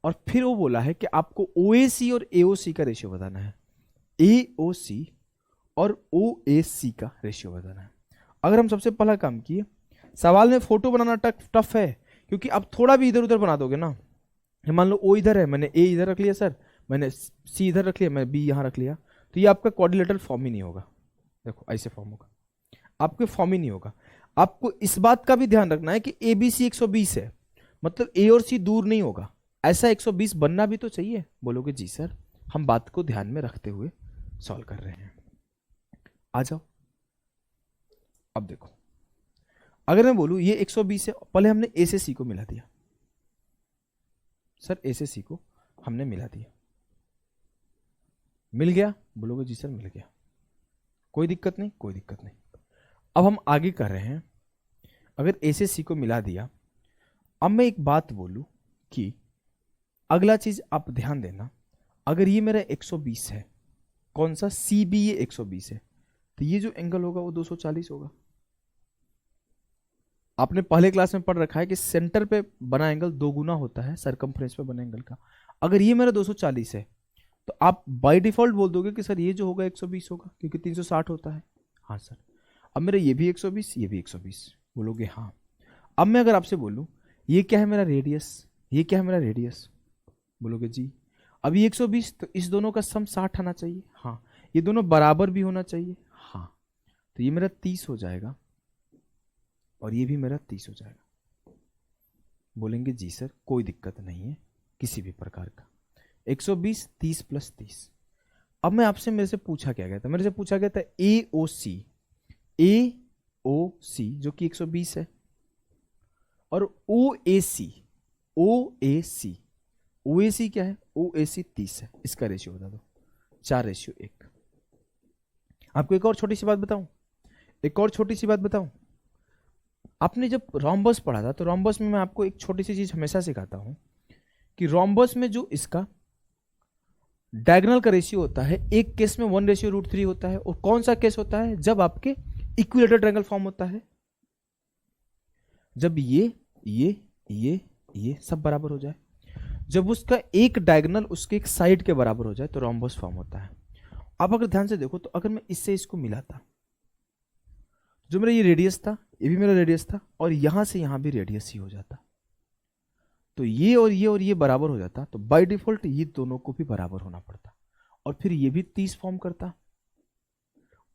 और फिर वो बोला है कि आपको OAC और AOC का रेशियो बताना है, AOC और OAC का रेशियो बताना है। अगर हम सबसे पहला काम किए, सवाल में फोटो बनाना टफ है, क्योंकि आप थोड़ा भी इधर उधर बना दोगे ना, मान लो O इधर है, मैंने A इधर रख लिया सर, मैंने C इधर रख लिया, मैं B यहां रख लिया, तो ये आपका क्वाड्रिलेटरल फॉर्म ही नहीं होगा। देखो ऐसे फॉर्म होगा, आपके फॉर्म ही नहीं होगा। आपको इस बात का भी ध्यान रखना है कि ABC 120 है, मतलब A और C दूर नहीं होगा, ऐसा 120 बनना भी तो चाहिए। बोलोगे जी सर, हम बात को ध्यान में रखते हुए सॉल्व कर रहे हैं। आ जाओ, अब देखो, अगर मैं बोलूं ये 120 है, पहले हमने A से C को मिला दिया सर, A से C को हमने मिला दिया, मिल गया? बोलोगे जी सर मिल गया, कोई दिक्कत नहीं, कोई दिक्कत नहीं। अब हम आगे कर रहे हैं, अगर A से C को मिला दिया, अब मैं एक बात बोलूं कि अगला चीज आप ध्यान देना, अगर ये मेरा 120 है, कौन सा CB ये 120 है, तो ये जो एंगल होगा वो 240 होगा। आपने पहले क्लास में पढ़ रखा है कि सेंटर पे बना एंगल 2 गुना होता है सरकमफ्रेंस पे बने एंगल का। अगर ये मेरा 240 है तो आप बाय डिफॉल्ट बोल दोगे कि सर ये जो होगा 120 होगा, क्योंकि 360 होता है। हाँ सर। अब मेरा ये भी 120, ये भी 120, बोलोगे हाँ। अब मैं अगर आपसे बोलूं ये क्या है मेरा रेडियस, ये क्या है मेरा रेडियस, बोलोगे जी। अब ये 120, तो इस दोनों का सम 60 आना चाहिए। हाँ, ये दोनों बराबर भी होना चाहिए, हाँ, तो ये मेरा 30 हो जाएगा और ये भी मेरा 30 हो जाएगा। बोलेंगे जी सर कोई दिक्कत नहीं है किसी भी प्रकार का। 120 30 प्लस 30। अब मैं आपसे, मेरे से पूछा क्या गया था, मेरे से पूछा गया था AOC जो कि 120 है, और OAC क्या है, OAC 30 है, इसका रेशियो बता दो। 4:1। आपको एक और छोटी सी बात बताऊं, आपने जब रोम्बस पढ़ा था तो रोम्बस में मैं आपको एक छोटी सी चीज हमेशा सिखाता हूं कि रोम्बस में जो इसका डायगोनल का रेशियो होता है, एक केस में 1:√3 होता है, और कौन सा केस होता है, जब आपके इक्विलेटरल ट्रायंगल फॉर्म होता है, जब ये सब बराबर हो जाए, जब उसका एक डायगोनल उसके एक साइड के बराबर हो जाए तो रोम्बस फॉर्म होता है। आप अगर ध्यान से देखो तो अगर मैं इससे इसको मिलाता, जो मेरा ये रेडियस था, ये भी मेरा रेडियस था, और यहां से यहां भी रेडियस ही हो जाता, तो ये और ये बराबर हो जाता, तो बाय डिफॉल्ट ये दोनों को भी बराबर होना पड़ता, और फिर ये भी 30 फॉर्म करता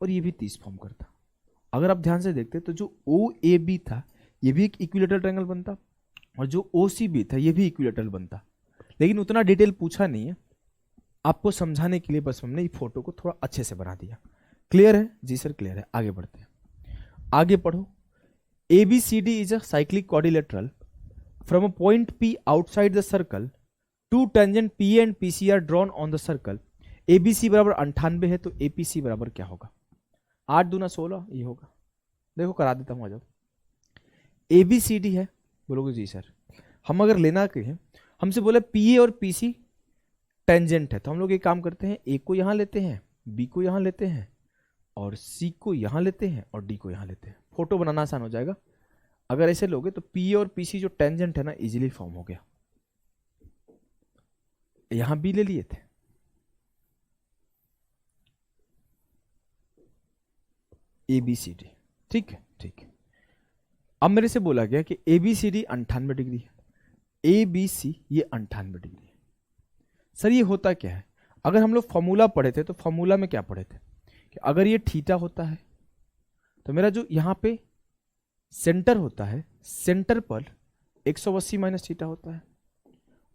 और ये भी 30 फॉर्म करता। अगर आप ध्यान से देखते तो जो OAB था ये भी एक इक्विलेटरल ट्रायंगल बनता, और जो OCB था ये भी इक्विलेटरल बनता, लेकिन उतना डिटेल पूछा नहीं है, आपको समझाने के लिए बस हमने ये फोटो को थोड़ा अच्छे से बना दिया। क्लियर है? जी सर क्लियर है। आगे बढ़ते हैं, आगे पढ़ो। ABCD is a cyclic quadrilateral from a point P outside the circle, two tangent PA and PC are drawn on the circle. ABC बराबर 98 है, तो APC बराबर क्या होगा? 8 दूना 16 ये होगा। देखो करा देता हूं, आ जाओ। ABCD है, बोलोगे जी सर हम अगर लेना कहें, हमसे बोले PA और PC टेंजेंट है, तो हम लोग एक काम करते हैं, A को यहां लेते हैं, B को यहां लेते हैं, और C को यहां लेते हैं, और D को यहां लेते हैं। फोटो बनाना आसान हो जाएगा। अगर ऐसे लोगे तो P और PC जो टेंजेंट है ना, इजीली फॉर्म हो गया। यहां B ले लिए थे, ABCD, ठीक है, ठीक है। अब मेरे से बोला गया कि ABCD 98 डिग्री है, ABC ये 98 डिग्री है। सर ये होता क्या है? अगर हम लोग फॉर्मूला पढ़े थे तो फॉर्मूला में क्या पढ़े थे कि अगर ये थीटा होता है तो मेरा जो यहां पे सेंटर होता है, सेंटर पर 180 माइनस थीटा होता है,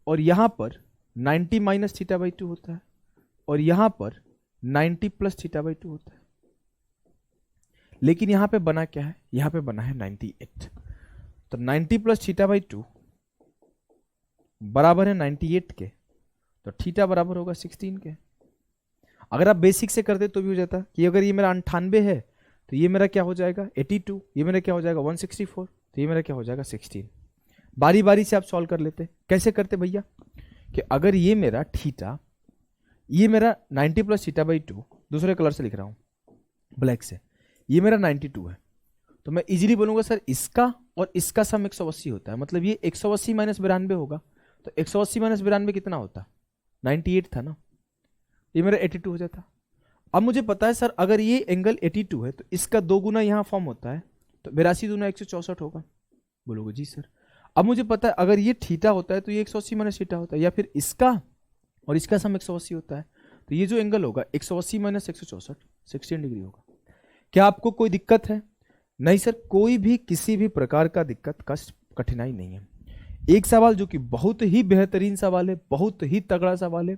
और यहां पर 90 माइनस थीटा बाई 2 होता है, और यहां पर 90 प्लस थीटा बाई 2 होता है। लेकिन यहां पे बना क्या है? यहां पे बना है 98, तो 90 प्लस थीटा बाई 2 बराबर है 98 के, तो थीटा बराबर होगा 16 के। अगर आप बेसिक से करते तो भी हो जाता कि अगर ये मेरा 98 है तो ये मेरा क्या हो जाएगा 82, ये मेरा क्या हो जाएगा 164, तो ये मेरा क्या हो जाएगा 16। बारी बारी से आप सॉल्व कर लेते। कैसे करते भैया कि अगर ये मेरा थीटा, ये मेरा 90 प्लस थीटा बाई 2, दूसरे कलर से लिख रहा हूं ब्लैक से, ये मेरा 92 है, तो मैं इजीली बोलूंगा सर इसका और इसका सम 180 होता है, मतलब ये 180 माइनस 92 होगा, तो 180 माइनस 92 कितना होता? 98 था ना, ये मेरा 82 हो जाता। अब मुझे पता है सर अगर ये एंगल 82 है तो इसका 2 गुना यहां फॉर्म होता है, तो 82 दूना 164 होगा। बोलोगे जी सर। अब मुझे पता है अगर ये थीटा होता है तो ये 180 माइनस थीटा होता है, या फिर इसका और इसका सम 180 होता है, तो ये जो एंगल होगा 180 माइनस 164 16 डिग्री होगा। क्या आपको कोई दिक्कत है? नहीं सर, कोई भी किसी भी प्रकार का दिक्कत, कष्ट, कठिनाई नहीं है। एक सवाल जो कि बहुत ही बेहतरीन सवाल है, बहुत ही तगड़ा सवाल है।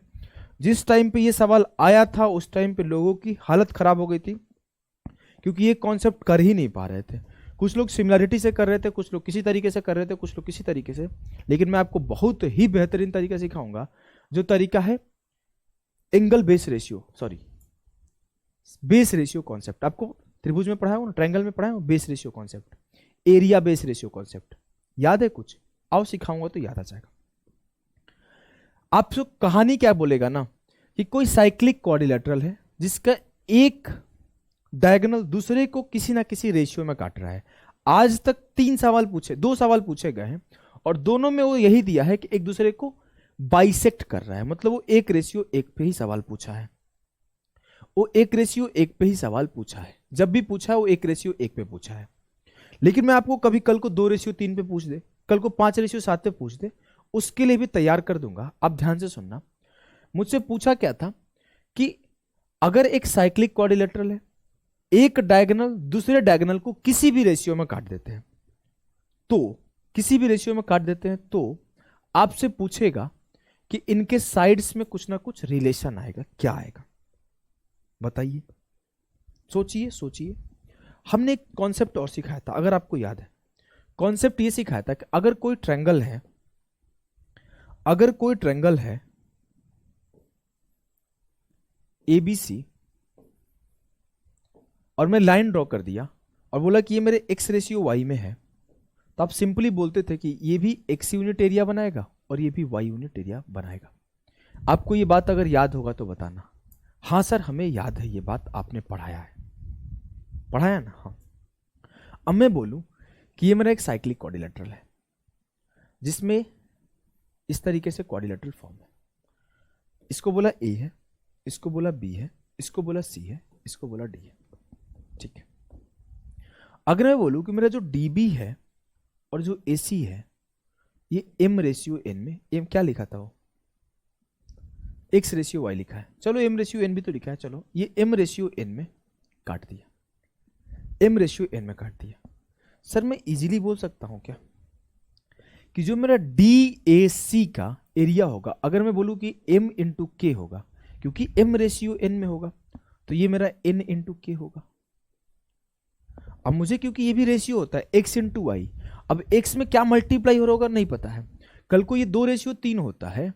जिस टाइम पे ये सवाल आया था उस टाइम पे लोगों की हालत खराब हो गई थी, क्योंकि ये कॉन्सेप्ट कर ही नहीं पा रहे थे। कुछ लोग सिमिलरिटी से कर रहे थे, कुछ लोग किसी तरीके से कर रहे थे, कुछ लोग किसी तरीके से, लेकिन मैं आपको बहुत ही बेहतरीन तरीका सिखाऊंगा, जो तरीका है angle base ratio, sorry base ratio concept. आपको त्रिभुज में पढ़ाया हो ना, ट्रायंगल में पढ़ाया हो base ratio concept, area base ratio concept, याद है कुछ? आओ सिखाऊंगा तो याद आ जाएगा। आपसे कहानी क्या बोलेगा ना कि कोई साइक्लिक क्वाड्रिलेटरल है जिसका एक डायगोनल दूसरे को किसी ना किसी रेशियो में काट रहा है। आज तक 2 सवाल पूछे गए हैं, और दोनों में वो यही दिया है कि एक दूसरे को बाइसेक्ट कर रहा है, मतलब वो 1:1 पे ही सवाल पूछा है, वो 1:1 पे ही सवाल पूछा है। जब भी पूछा है वो 1:1 पे पूछा है। लेकिन मैं आपको कभी कल को 2:3 पे पूछ दे, कल को 5:7 पे पूछ दे, उसके लिए भी तैयार कर दूंगा। आप ध्यान से सुनना। मुझसे पूछा क्या था कि अगर एक साइक्लिक क्वाड्रिलेटरल है, एक डायगोनल दूसरे डायगोनल को किसी भी रेशियो में काट देते हैं, तो किसी भी रेशियो में काट देते हैं तो आपसे पूछेगा कि इनके साइड्स में कुछ ना कुछ रिलेशन आएगा, क्या आएगा बताइए, सोचिए सोचिए। हमने एक कॉन्सेप्ट और सिखाया था, अगर आपको याद है, कॉन्सेप्ट ये सिखाया था कि अगर कोई ट्रायंगल है, अगर कोई ट्रायंगल है ABC और मैं लाइन ड्रॉ कर दिया और बोला कि ये मेरे x रेशियो y में है, तो आप सिंपली बोलते थे कि ये भी x यूनिट एरिया बनाएगा और ये भी y यूनिट एरिया बनाएगा। आपको ये बात अगर याद होगा तो बताना। हाँ सर हमें याद है, ये बात आपने पढ़ाया है, पढ़ाया ना? हाँ। अब मैं बोलूं कि ये मेरा एक साइक्लिक क्वाड्रिलेटरल है जिसमें इस तरीके से क्वाड्रिलेटरल फॉर्म है, इसको बोला A है, इसको बोला B है, इसको बोला C है, इसको बोला D है, ठीक है। अगर मैं बोलूं कि मेरा जो DB है और जो AC है ये M रेशियो N में, M क्या लिखा था वो, X रेशियो Y लिखा है, चलो M रेशियो N भी तो लिखा है, चलो ये M रेशियो N में काट दिया, M रेशियो N में काट दिया। सर मैं इजीली बोल सकता हूं क्या कि जो मेरा DAC का एरिया होगा, अगर मैं बोलूं कि M इंटू K होगा, क्योंकि M रेशियो N में होगा तो ये मेरा N इंटू K होगा। अब मुझे क्योंकि ये भी रेशियो होता है X इंटू वाई, अब X में क्या मल्टीप्लाई हो रहा होगा नहीं पता है, कल को ये 2:3 होता है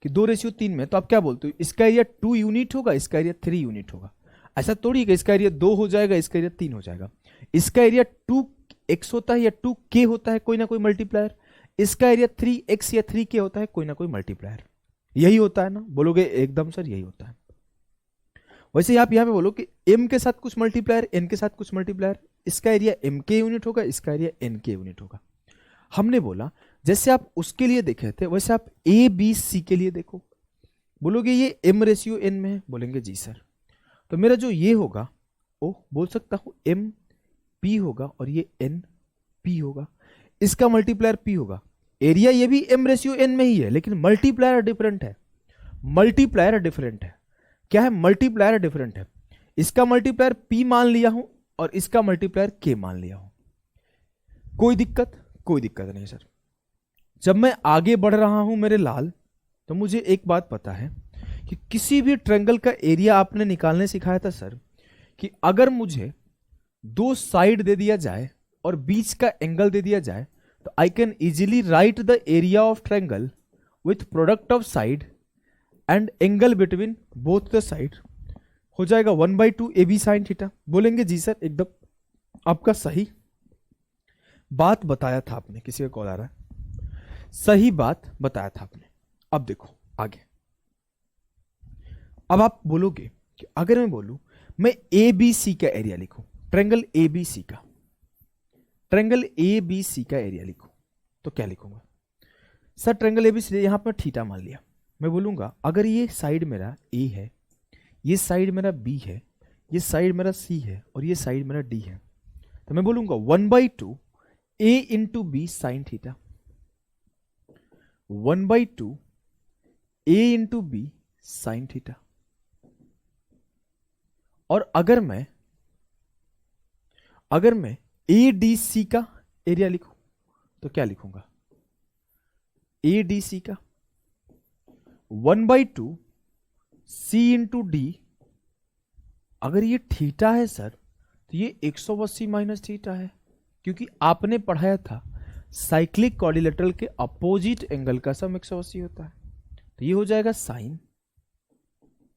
कि 2:3 में, तो आप क्या बोलते हो, इसका एरिया 2 यूनिट होगा, इसका एरिया 3 यूनिट होगा। ऐसा थोड़ी कि इसका एरिया 2 हो जाएगा, इसका एरिया 3 हो जाएगा। इसका एरिया 2x होता है या 2k होता है, कोई ना कोई मल्टीप्लायर। इसका एरिया 3x या 3k होता है, कोई ना कोई मल्टीप्लायर। यही होता है ना, बोलोगे एकदम सर यही होता है। वैसे आप यहां पे बोलो कि m के साथ कुछ मल्टीप्लायर, n के साथ कुछ मल्टीप्लायर, इसका एरिया mk यूनिट होगा, इसका एरिया nk यूनिट होगा। हमने बोला जैसे आप उसके लिए देखे थे वैसे आप A B C के लिए देखो, बोलोगे ये M रेशियो N में है, बोलेंगे जी सर, तो मेरा जो ये होगा ओ बोल सकता हूं M P होगा और ये N P होगा, इसका मल्टीप्लायर P होगा। एरिया ये भी M रेशियो N में ही है लेकिन मल्टीप्लायर डिफरेंट है, मल्टीप्लायर डिफरेंट है। क्या है, मल्टीप्लायर डिफरेंट है। इसका मल्टीप्लायर P मान लिया हूं और इसका मल्टीप्लायर K मान लिया हूं। कोई दिक्कत? कोई दिक्कत नहीं सर। जब मैं आगे बढ़ रहा हूं मेरे लाल, तो मुझे एक बात पता है कि किसी भी ट्रायंगल का एरिया आपने निकालने सिखाया था सर, कि अगर मुझे 2 साइड दे दिया जाए और बीच का एंगल दे दिया जाए तो I can easily right the area of triangle with product of side and angle between both the side, हो जाएगा 1/2 AB sin थीटा। बोलेंगे जी सर एकदम आपका सही बात बताया था आपने, किसी का कॉल आ रहा है, सही बात बताया था आपने। अब देखो आगे, अब आप बोलोगे कि अगर मैं बोलूं मैं ABC का एरिया लिखूं, ट्रायंगल ABC का, ट्रायंगल ABC का एरिया लिखूं, तो क्या लिखूंगा सर? ट्रायंगल ABC यहां पर थीटा मान लिया, मैं बोलूंगा अगर ये साइड मेरा A है, ये साइड मेरा B है, ये साइड मेरा C है और ये साइड मेरा D है, तो मैं बोलूंगा 1/2 A into B sine theta, 1/2 A into B sign theta. और अगर मैं ADC का एरिया लिखूं तो क्या लिखूंगा? ADC का 1/2 C इंटू D, अगर ये थीटा है सर तो ये 180 माइनस थीटा है, क्योंकि आपने पढ़ाया था साइक्लिक क्वाड्रिलेटरल के अपोजिट एंगल का सम 180 होता है, तो ये हो जाएगा साइन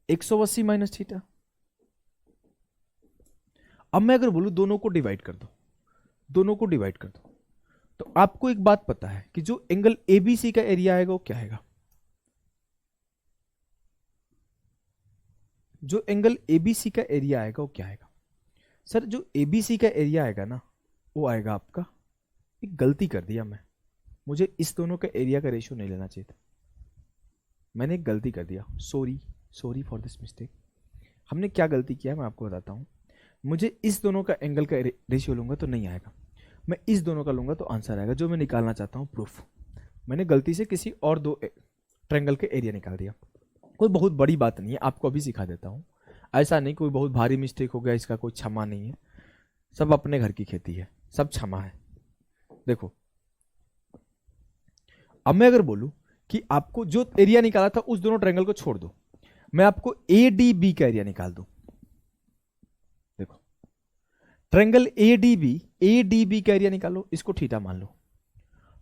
180 माइनस थीटा। अब मैं अगर बोलूं दोनों को डिवाइड कर दो, दोनों को डिवाइड कर दो, तो आपको एक बात पता है कि जो एंगल ABC का एरिया आएगा वो क्या आएगा? जो एंगल ABC का एरिया आएगा वो क्या आएगा सर? जो ABC का एरिया आएगा ना वो आएगा आपका, एक गलती कर दिया मैं, मुझे इस दोनों का एरिया का रेशियो नहीं लेना चाहिए था, मैंने एक गलती कर दिया, सॉरी फॉर दिस मिस्टेक। हमने क्या गलती किया मैं आपको बताता हूं। मुझे इस दोनों का एंगल का रेशियो लूंगा तो नहीं आएगा, मैं इस दोनों का लूंगा तो आंसर आएगा, जो मैं निकालना चाहता हूं प्रूफ। मैंने गलती से किसी और 2 ट्रायंगल के एरिया निकाल दिया। कोई बहुत बड़ी बात नहीं है, आपको अभी सिखा देता हूं। ऐसा नहीं कोई बहुत भारी मिस्टेक हो गया, इसका कोई क्षमा नहीं है, सब अपने घर की खेती है, सब क्षमा है। देखो अब मैं अगर बोलूं कि आपको जो एरिया निकाला था उस दोनों ट्रायंगल को छोड़ दो, मैं आपको ए डी बी का एरिया निकाल दूं। देखो ट्रायंगल ए डी बी का एरिया निकालो, इसको थीटा मान लो।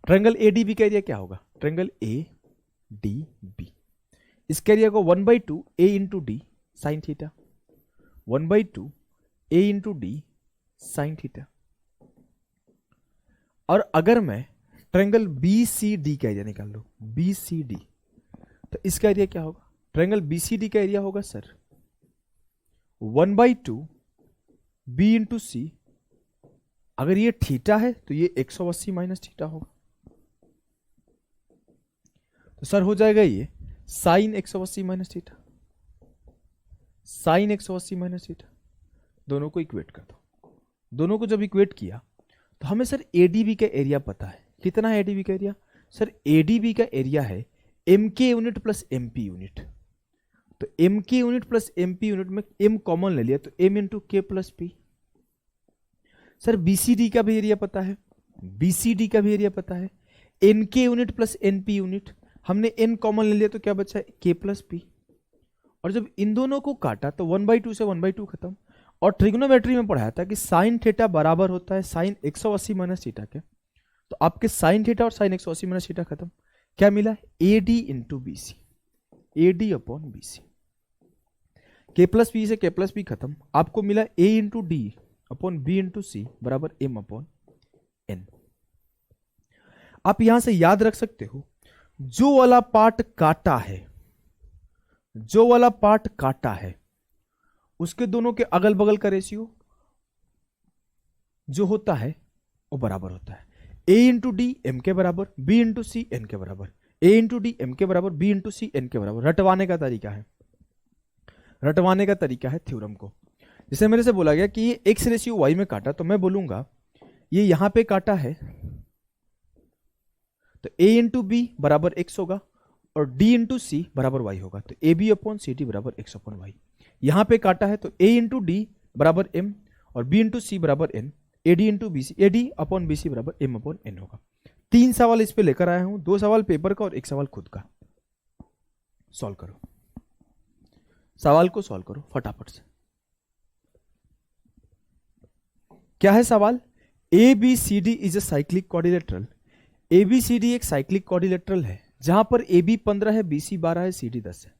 ट्रायंगल ए डी बी का एरिया क्या होगा? ट्रायंगल ए डी बी, इसके एरिया को 1/2 ए इंटू डी साइन थीटा, 1/2 ए इंटू डी साइन थीटा। और अगर मैं ट्रायंगल बी सी डी का एरिया निकाल लो, बी सी डी, तो इसका एरिया क्या होगा? ट्रायंगल बी सी डी का एरिया होगा सर 1/2 बी इंटू सी, अगर ये थीटा है तो ये 180 माइनस थीटा होगा, तो सर हो जाएगा ये sine 180 minus theta, sine 180 minus theta. दोनों को इक्वेट कर दो, दोनों को जब इक्वेट किया तो हमें सर एडीबी का एरिया पता है। कितना है एडीबी का एरिया? सर एडीबी का एरिया है M K unit plus M P unit. तो M K unit plus M P unit में एम कॉमन ले लिया तो M into K plus P. Sir BCD का भी एरिया पता है, बीसीडी का भी एरिया पता है, N K unit plus N P unit, हमने एन कॉमन ले लिया तो क्या बचा? के प्लस पी। और जब इन दोनों को काटा तो 1/2 से 1/2 खत्म। और ट्रिग्नोमेट्री में पढ़ाया था कि साइन थीटा बराबर होता है साइन 180 माइनस थीटा के, तो आपके साइन थीटा और साइन 180 माइनस थीटा खत्म। क्या मिला? A D into B C, A D upon B C. K plus P से के प्लस पी खत्म, आपको मिला A into D upon B into C बराबर एम अपॉन एन। आप यहां से याद रख सकते हो, जो वाला पार्ट काटा है, जो वाला पार्ट काटा है उसके दोनों के अगल बगल का रेशियो जो होता है वो बराबर होता है। ए इंटू डी एम के बराबर, बी इंटू सी एन के बराबर, ए इंटू डी एम के बराबर, बी इंटू सी एन के बराबर। रटवाने का तरीका है, रटवाने का तरीका है थ्योरम को। जैसे मेरे से बोला गया कि ये एक्स रेशियो वाई में काटा, तो मैं बोलूंगा ये यहां पे काटा है तो ए इंटू बी बराबर एक्स होगा और डी इंटू सी बराबर वाई होगा, तो A B upon C D बराबर एक्स अपॉन वाई। यहां पे काटा है तो ए इंटू डी बराबर एम और बी इंटू सी बराबर N, A D into B C, A D upon B C बराबर एम अपॉन एन होगा। 3 सवाल इस पे लेकर आया हूं, 2 सवाल पेपर का और 1 सवाल खुद का। सॉल्व करो, सवाल को सॉल्व करो फटाफट से। क्या है सवाल? A B C D is a cyclic quadrilateral. A B C D एक साइक्लिक क्वाड्रिलेटरल है जहां पर ए बी 15 है, बी सी 12 है, सी डी 10 है।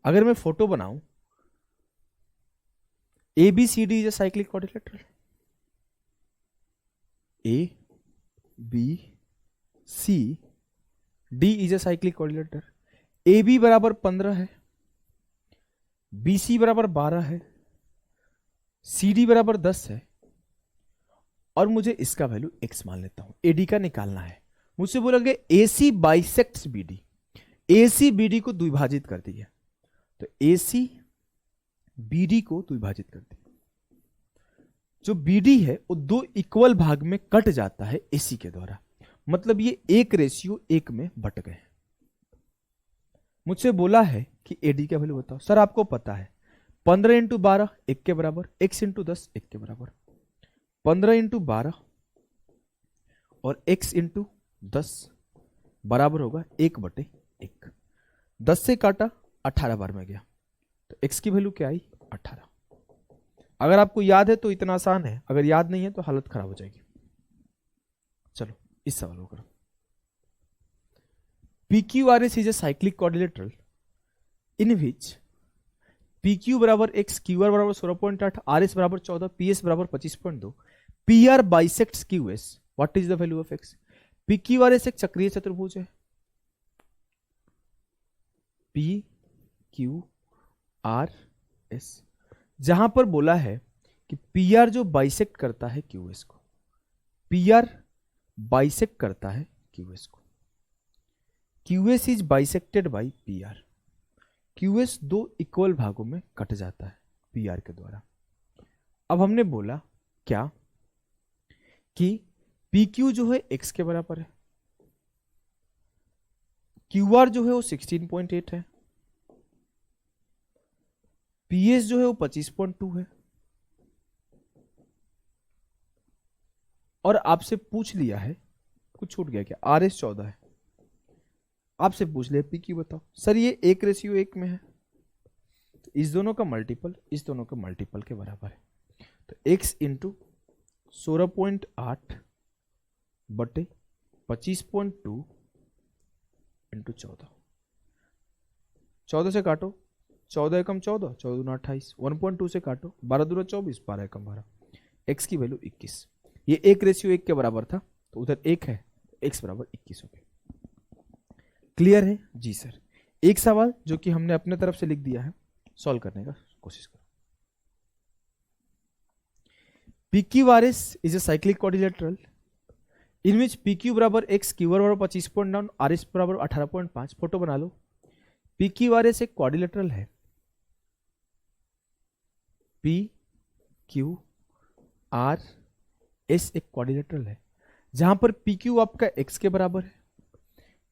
अगर मैं फोटो बनाऊं, A B C D is a cyclic quadrilateral, A B C D is a cyclic quadrilateral. A B बराबर 15 है, बी सी बराबर 12 है, सी डी बराबर 10 है, और मुझे इसका वैल्यू x मान लेता हूं। एडी का निकालना है, मुझसे बोला गया ए सी bisects B D, A C B D को द्विभाजित कर दिया, तो ए सी बी डी को द्विभाजित कर दिया। जो बी डी है वो 2 इक्वल भाग में कट जाता है ए सी के द्वारा, मतलब ये 1:1 में बट गए। मुझसे बोला है कि एडी का वैल्यू बताओ। सर आपको पता है 15 इंटू 12 1 के बराबर, x इंटू 10 1 के बराबर, 15 इंटू 12 और x इंटू 10 बराबर होगा 1/1। 10 से काटा 18 बार में गया, तो x की वैल्यू क्या आई? 18। अगर आपको याद है तो इतना आसान है, अगर याद नहीं है तो हालत खराब हो जाएगी। चलो इस सवाल को करो। PQRS is a cyclic quadrilateral in which PQ बराबर x, QR बराबर 16.8, RS बराबर 14, PS बराबर 25.2, PR bisects QS. What is the value of x? PQRS एक चक्रीय चतुर्भुज है, PQRS, जहां पर बोला है कि PR जो बाइसेक्ट करता है QS को, PR बाइसेक्ट करता है QS को, QS is bisected by PR। QS 2 equal भागों में कट जाता है PR के द्वारा। अब हमने बोला क्या कि PQ जो है x के बराबर है, QR जो है वो 16.8 है, पीएस जो है वो 25.2 है, और आपसे पूछ लिया है, कुछ छूट गया क्या, आरएस 14 है, आपसे पूछ लिया पी क्यू बताओ। सर ये 1:1 में है, तो इस दोनों का मल्टीपल इस दोनों का मल्टीपल के बराबर है, तो x इंटू 16.8 बटे 25.2 इंटू 14, 14 से काटो, 14 एकम 14, 14 दूना 28, 1.2 से काटो, 12 दूना 24, 12 एकम 12, x की वैल्यू 21। ये 1:1 के बराबर था, तो उधर 1 है, x बराबर 21 हो गया। क्लियर है जी सर। एक सवाल जो कि हमने अपने तरफ से लिख दिया है, सॉल्व करने का कोशिश करो। PQRS is a cyclic quadrilateral in which PQ बराबर x, Q बराबर 25.9, RS बराबर 18.5। फोटो बना लो। PQRS एक क्वाड्रिलेटरल है, PQRS एक क्वाड्रिलेटरल है जहां पर PQ आपका x के बराबर है,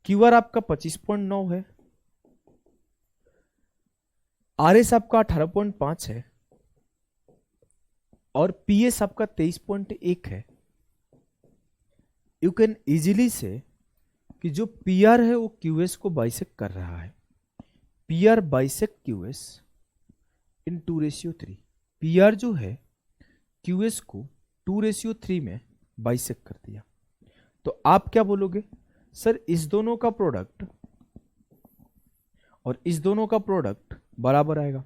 QR आपका 25.9 है, RS आपका 18.5 है, और PS आपका 23.1 है। यू कैन इजीली से कि जो PR है वो QS को बाइसेक्ट कर रहा है, PR बाइसेक्ट QS इन 2:3। PR जो है QS को 2:3 में बाइसेक्ट कर दिया, तो आप क्या बोलोगे, सर इस दोनों का प्रोडक्ट और इस दोनों का प्रोडक्ट बराबर आएगा,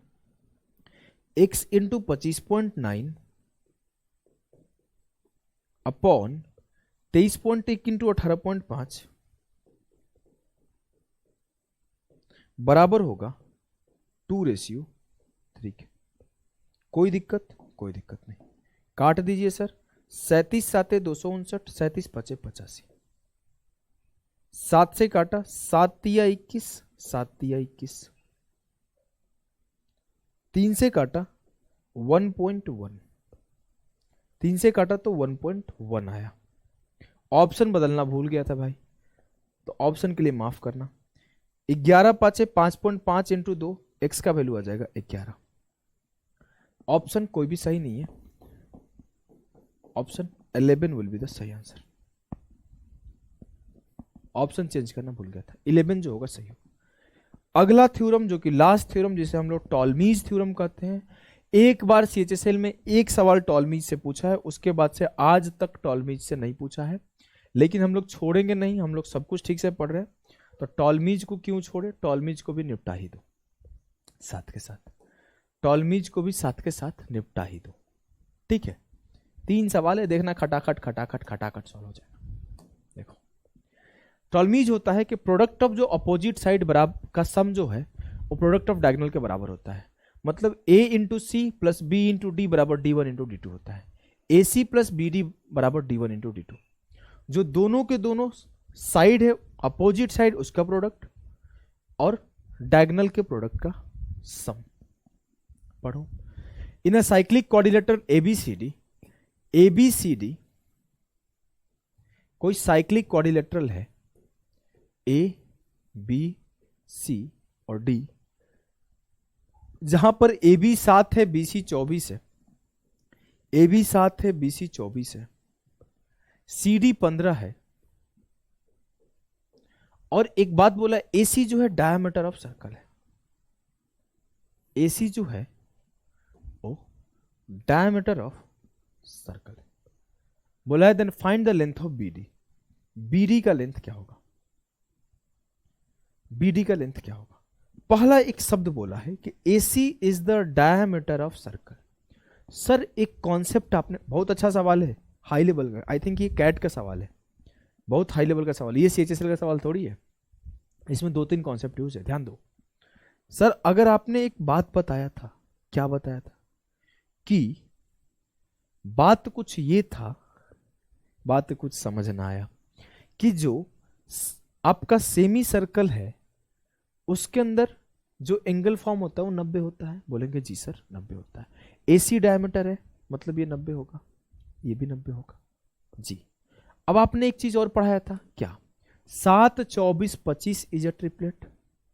x इंटू 25.9 अपॉन 23.1 इंटू 18.5 बराबर होगा 2:3 के। कोई दिक्कत नहीं, काट दीजिए सर। 37 7 259, 37 5 85, 7 से काटा, 7 तिया 21, 7 तिया 21, 3 से काटा 1.1, 3 से काटा तो 1.1 आया। ऑप्शन बदलना भूल गया था भाई, तो ऑप्शन के लिए माफ करना। 11 5 5.5 इंटू 2, एक्स का वैल्यू आ जाएगा 11। ऑप्शन कोई भी सही नहीं है, ऑप्शन 11 विल बी द सही आंसर। ऑप्शन चेंज करना भूल गया था, 11 जो होगा सही होगा। अगला थ्योरम जो कि लास्ट थ्योरम, जिसे हम लोग टॉलमीज थ्योरम कहते हैं। एक बार सीएचएसएल में एक सवाल टॉलमीज से पूछा है, उसके बाद से आज तक टॉलमीज से नहीं पूछा है, लेकिन हम लोग छोड़ेंगे नहीं, हम लोग सब कुछ ठीक से पढ़ रहे हैं, तो टॉलमीज को क्यों छोड़े, टॉलमीज को भी निपटा ही दो साथ के साथ, टॉलमीज को भी साथ के साथ निपटा ही दो, ठीक है। 3 सवाल है, देखना खटाखट खटाखट खटाखट सॉल्व हो जाएगा। देखो टॉलमीज होता है कि प्रोडक्ट ऑफ जो अपोजिट साइड बराबर का सम जो है वो प्रोडक्ट ऑफ डायगोनल के बराबर होता है। मतलब a into C plus B into D बराबर d1 इंटू डी2 होता है। AC प्लस BD बराबर d1 इंटू डी2। जो दोनों के दोनों साइड है, अपोजिट साइड उसका प्रोडक्ट और डायगोनल के प्रोडक्ट का सम। पढ़ो, इन अ साइक्लिक क्वाड्रिलेटरल ABCD कोई साइक्लिक क्वाड्रिलेटरल है A B C और D, जहां पर AB 7 है, BC 24 है, AB 7 है, BC 24 है, CD 15 है, और एक बात बोला AC जो है डायमीटर ऑफ सर्कल है, AC जो है वो डायमीटर ऑफ सर्कल है। बोला है then find the length of BD। BD का लेंथ क्या होगा, BD का लेंथ क्या होगा। पहला एक शब्द बोला है कि AC is the diameter of circle. Sir एक कॉन्सेप्ट आपने, बहुत अच्छा सवाल है, हाई लेवल का, आई थिंक ये कैट का सवाल है, बहुत हाई लेवल का सवाल, ये CHSL का सवाल थोड़ी है, इसमें 2-3 कॉन्सेप्ट यूज है, ध्यान दो। सर अगर आपने एक बात बताया था, क्या बताया था कि बात कुछ ये था, बात कुछ समझ ना आया, कि जो आपका सेमी सर्कल है उसके अंदर जो एंगल फॉर्म होता है वो 90 होता है। बोलेंगे जी सर 90 होता है। AC डायमीटर है, मतलब ये 90 होगा, ये भी 90 होगा जी। अब आपने एक चीज और पढ़ाया था, क्या 7 24 25 इज अ ट्रिपलेट,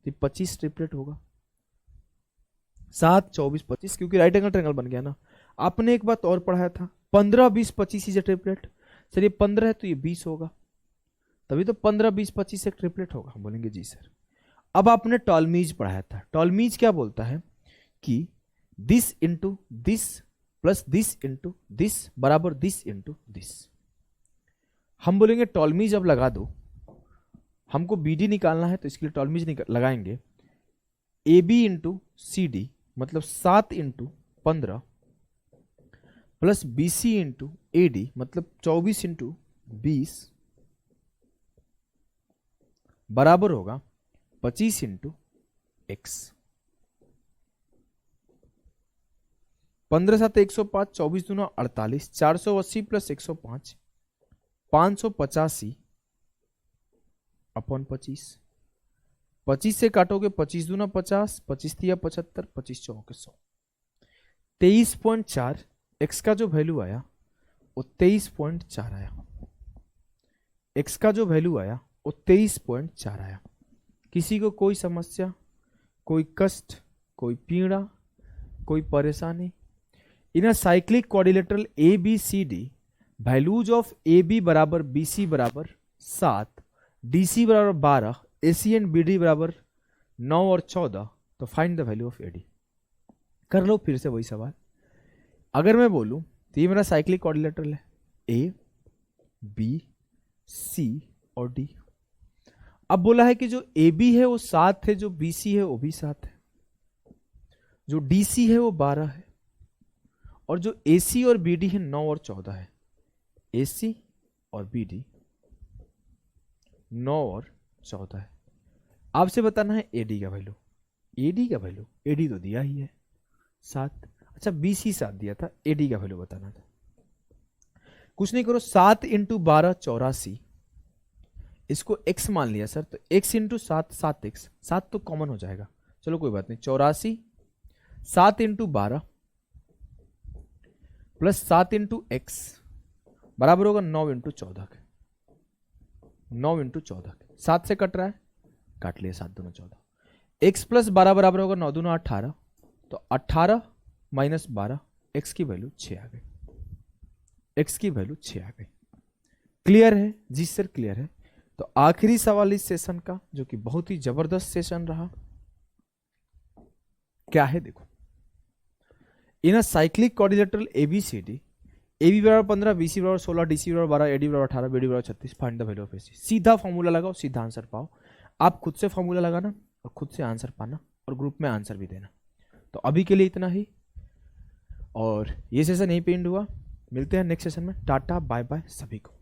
25 ट्रिपलेट होगा। 7, 24, 25, क्योंकि राइट एंगल ट्रायंगल बन गया ना। आपने एक बात और पढ़ाया था, 15, 20, 25 इज ए ट्रिपलेट। सर ये 15 है तो ये 20 होगा, तभी तो 15, 20, 25 एक ट्रिपलेट होगा। हम बोलेंगे जी सर। अब आपने टॉलमीज पढ़ाया था, टॉलमीज क्या बोलता है कि this into this plus this into this बराबर दिस इंटू दिस। हम बोलेंगे टॉलमीज अब लगा दो, हमको BD निकालना है तो इसके लिए टॉलमीज लगाएंगे। AB इंटू CD मतलब 7 into 15 plus BC into AD मतलब 24 इंटू 20 बराबर होगा 25 इंटू x। 15 7 105, 24 दूना 48, 480 प्लस 105 585 अपॉन 25। 25 से काटोगे 25 दूना 50, 25 दिया 75, 25 चौके 100। 23.4 x का जो वैल्यू आया वो 23.4 आया। x का जो वैल्यू आया वो 23.4 आया। किसी को कोई समस्या, कोई कष्ट, कोई पीड़ा, कोई परेशानी? In a cyclic quadrilateral ABCD values of AB बराबर BC बराबर 7, DC बराबर 12, AC एंड BD बराबर 9 और 14, तो find the value of AD। कर लो फिर से वही सवाल। अगर मैं बोलूं तो ये मेरा साइक्लिक क्वाड्रिलेटरल है, A, B, C और D। अब बोला है कि जो AB है वो 7 है, जो BC है वो भी 7 है, जो DC है वो 12 है, और जो AC और BD है 9 और 14 है। AC और BD 9 और 14 है। आपसे बताना है AD का वैल्यू। AD का वैल्यू, AD तो दिया ही है 7। अच्छा BC 7 दिया था, AD का वैल्यू बताना था। कुछ नहीं करो, 7 इंटू 12 84, इसको x मान लिया सर, तो x इंटू 7 7x, 7 तो कॉमन हो जाएगा, चलो कोई बात नहीं। 84 7 इंटू 12 प्लस 7 इंटू एक्स बराबर होगा 9 इंटू 14 के। 9 इंटू 14 के 7 से कट रहा है, काट लिया 7 दूना 14। x प्लस 12 बराबर होगा 9 दूना 18, तो 18 माइनस 12, x की वैल्यू 6 आ गई। x की वैल्यू 6 आ गई। क्लियर है? जी सर क्लियर है। तो आखिरी सवाल इस सेशन का, जो कि बहुत ही जबरदस्त सेशन रहा, क्या है देखो। In a cyclic quadrilateral ABCD, AB बराबर 15, BC बराबर 16, DC बराबर 12, AD बराबर 18, BD बराबर 36, find the value of AC। सीधा फॉर्मूला लगाओ, सीधा आंसर पाओ। आप खुद से फॉर्मूला लगाना और खुद से आंसर पाना और ग्रुप में आंसर भी देना। तो अभी के लिए इतना ही, और ये सेशन यहीं पे एंड हुआ। मिलते हैं नेक्स्ट सेशन में। टाटा बाय बाय सभी को।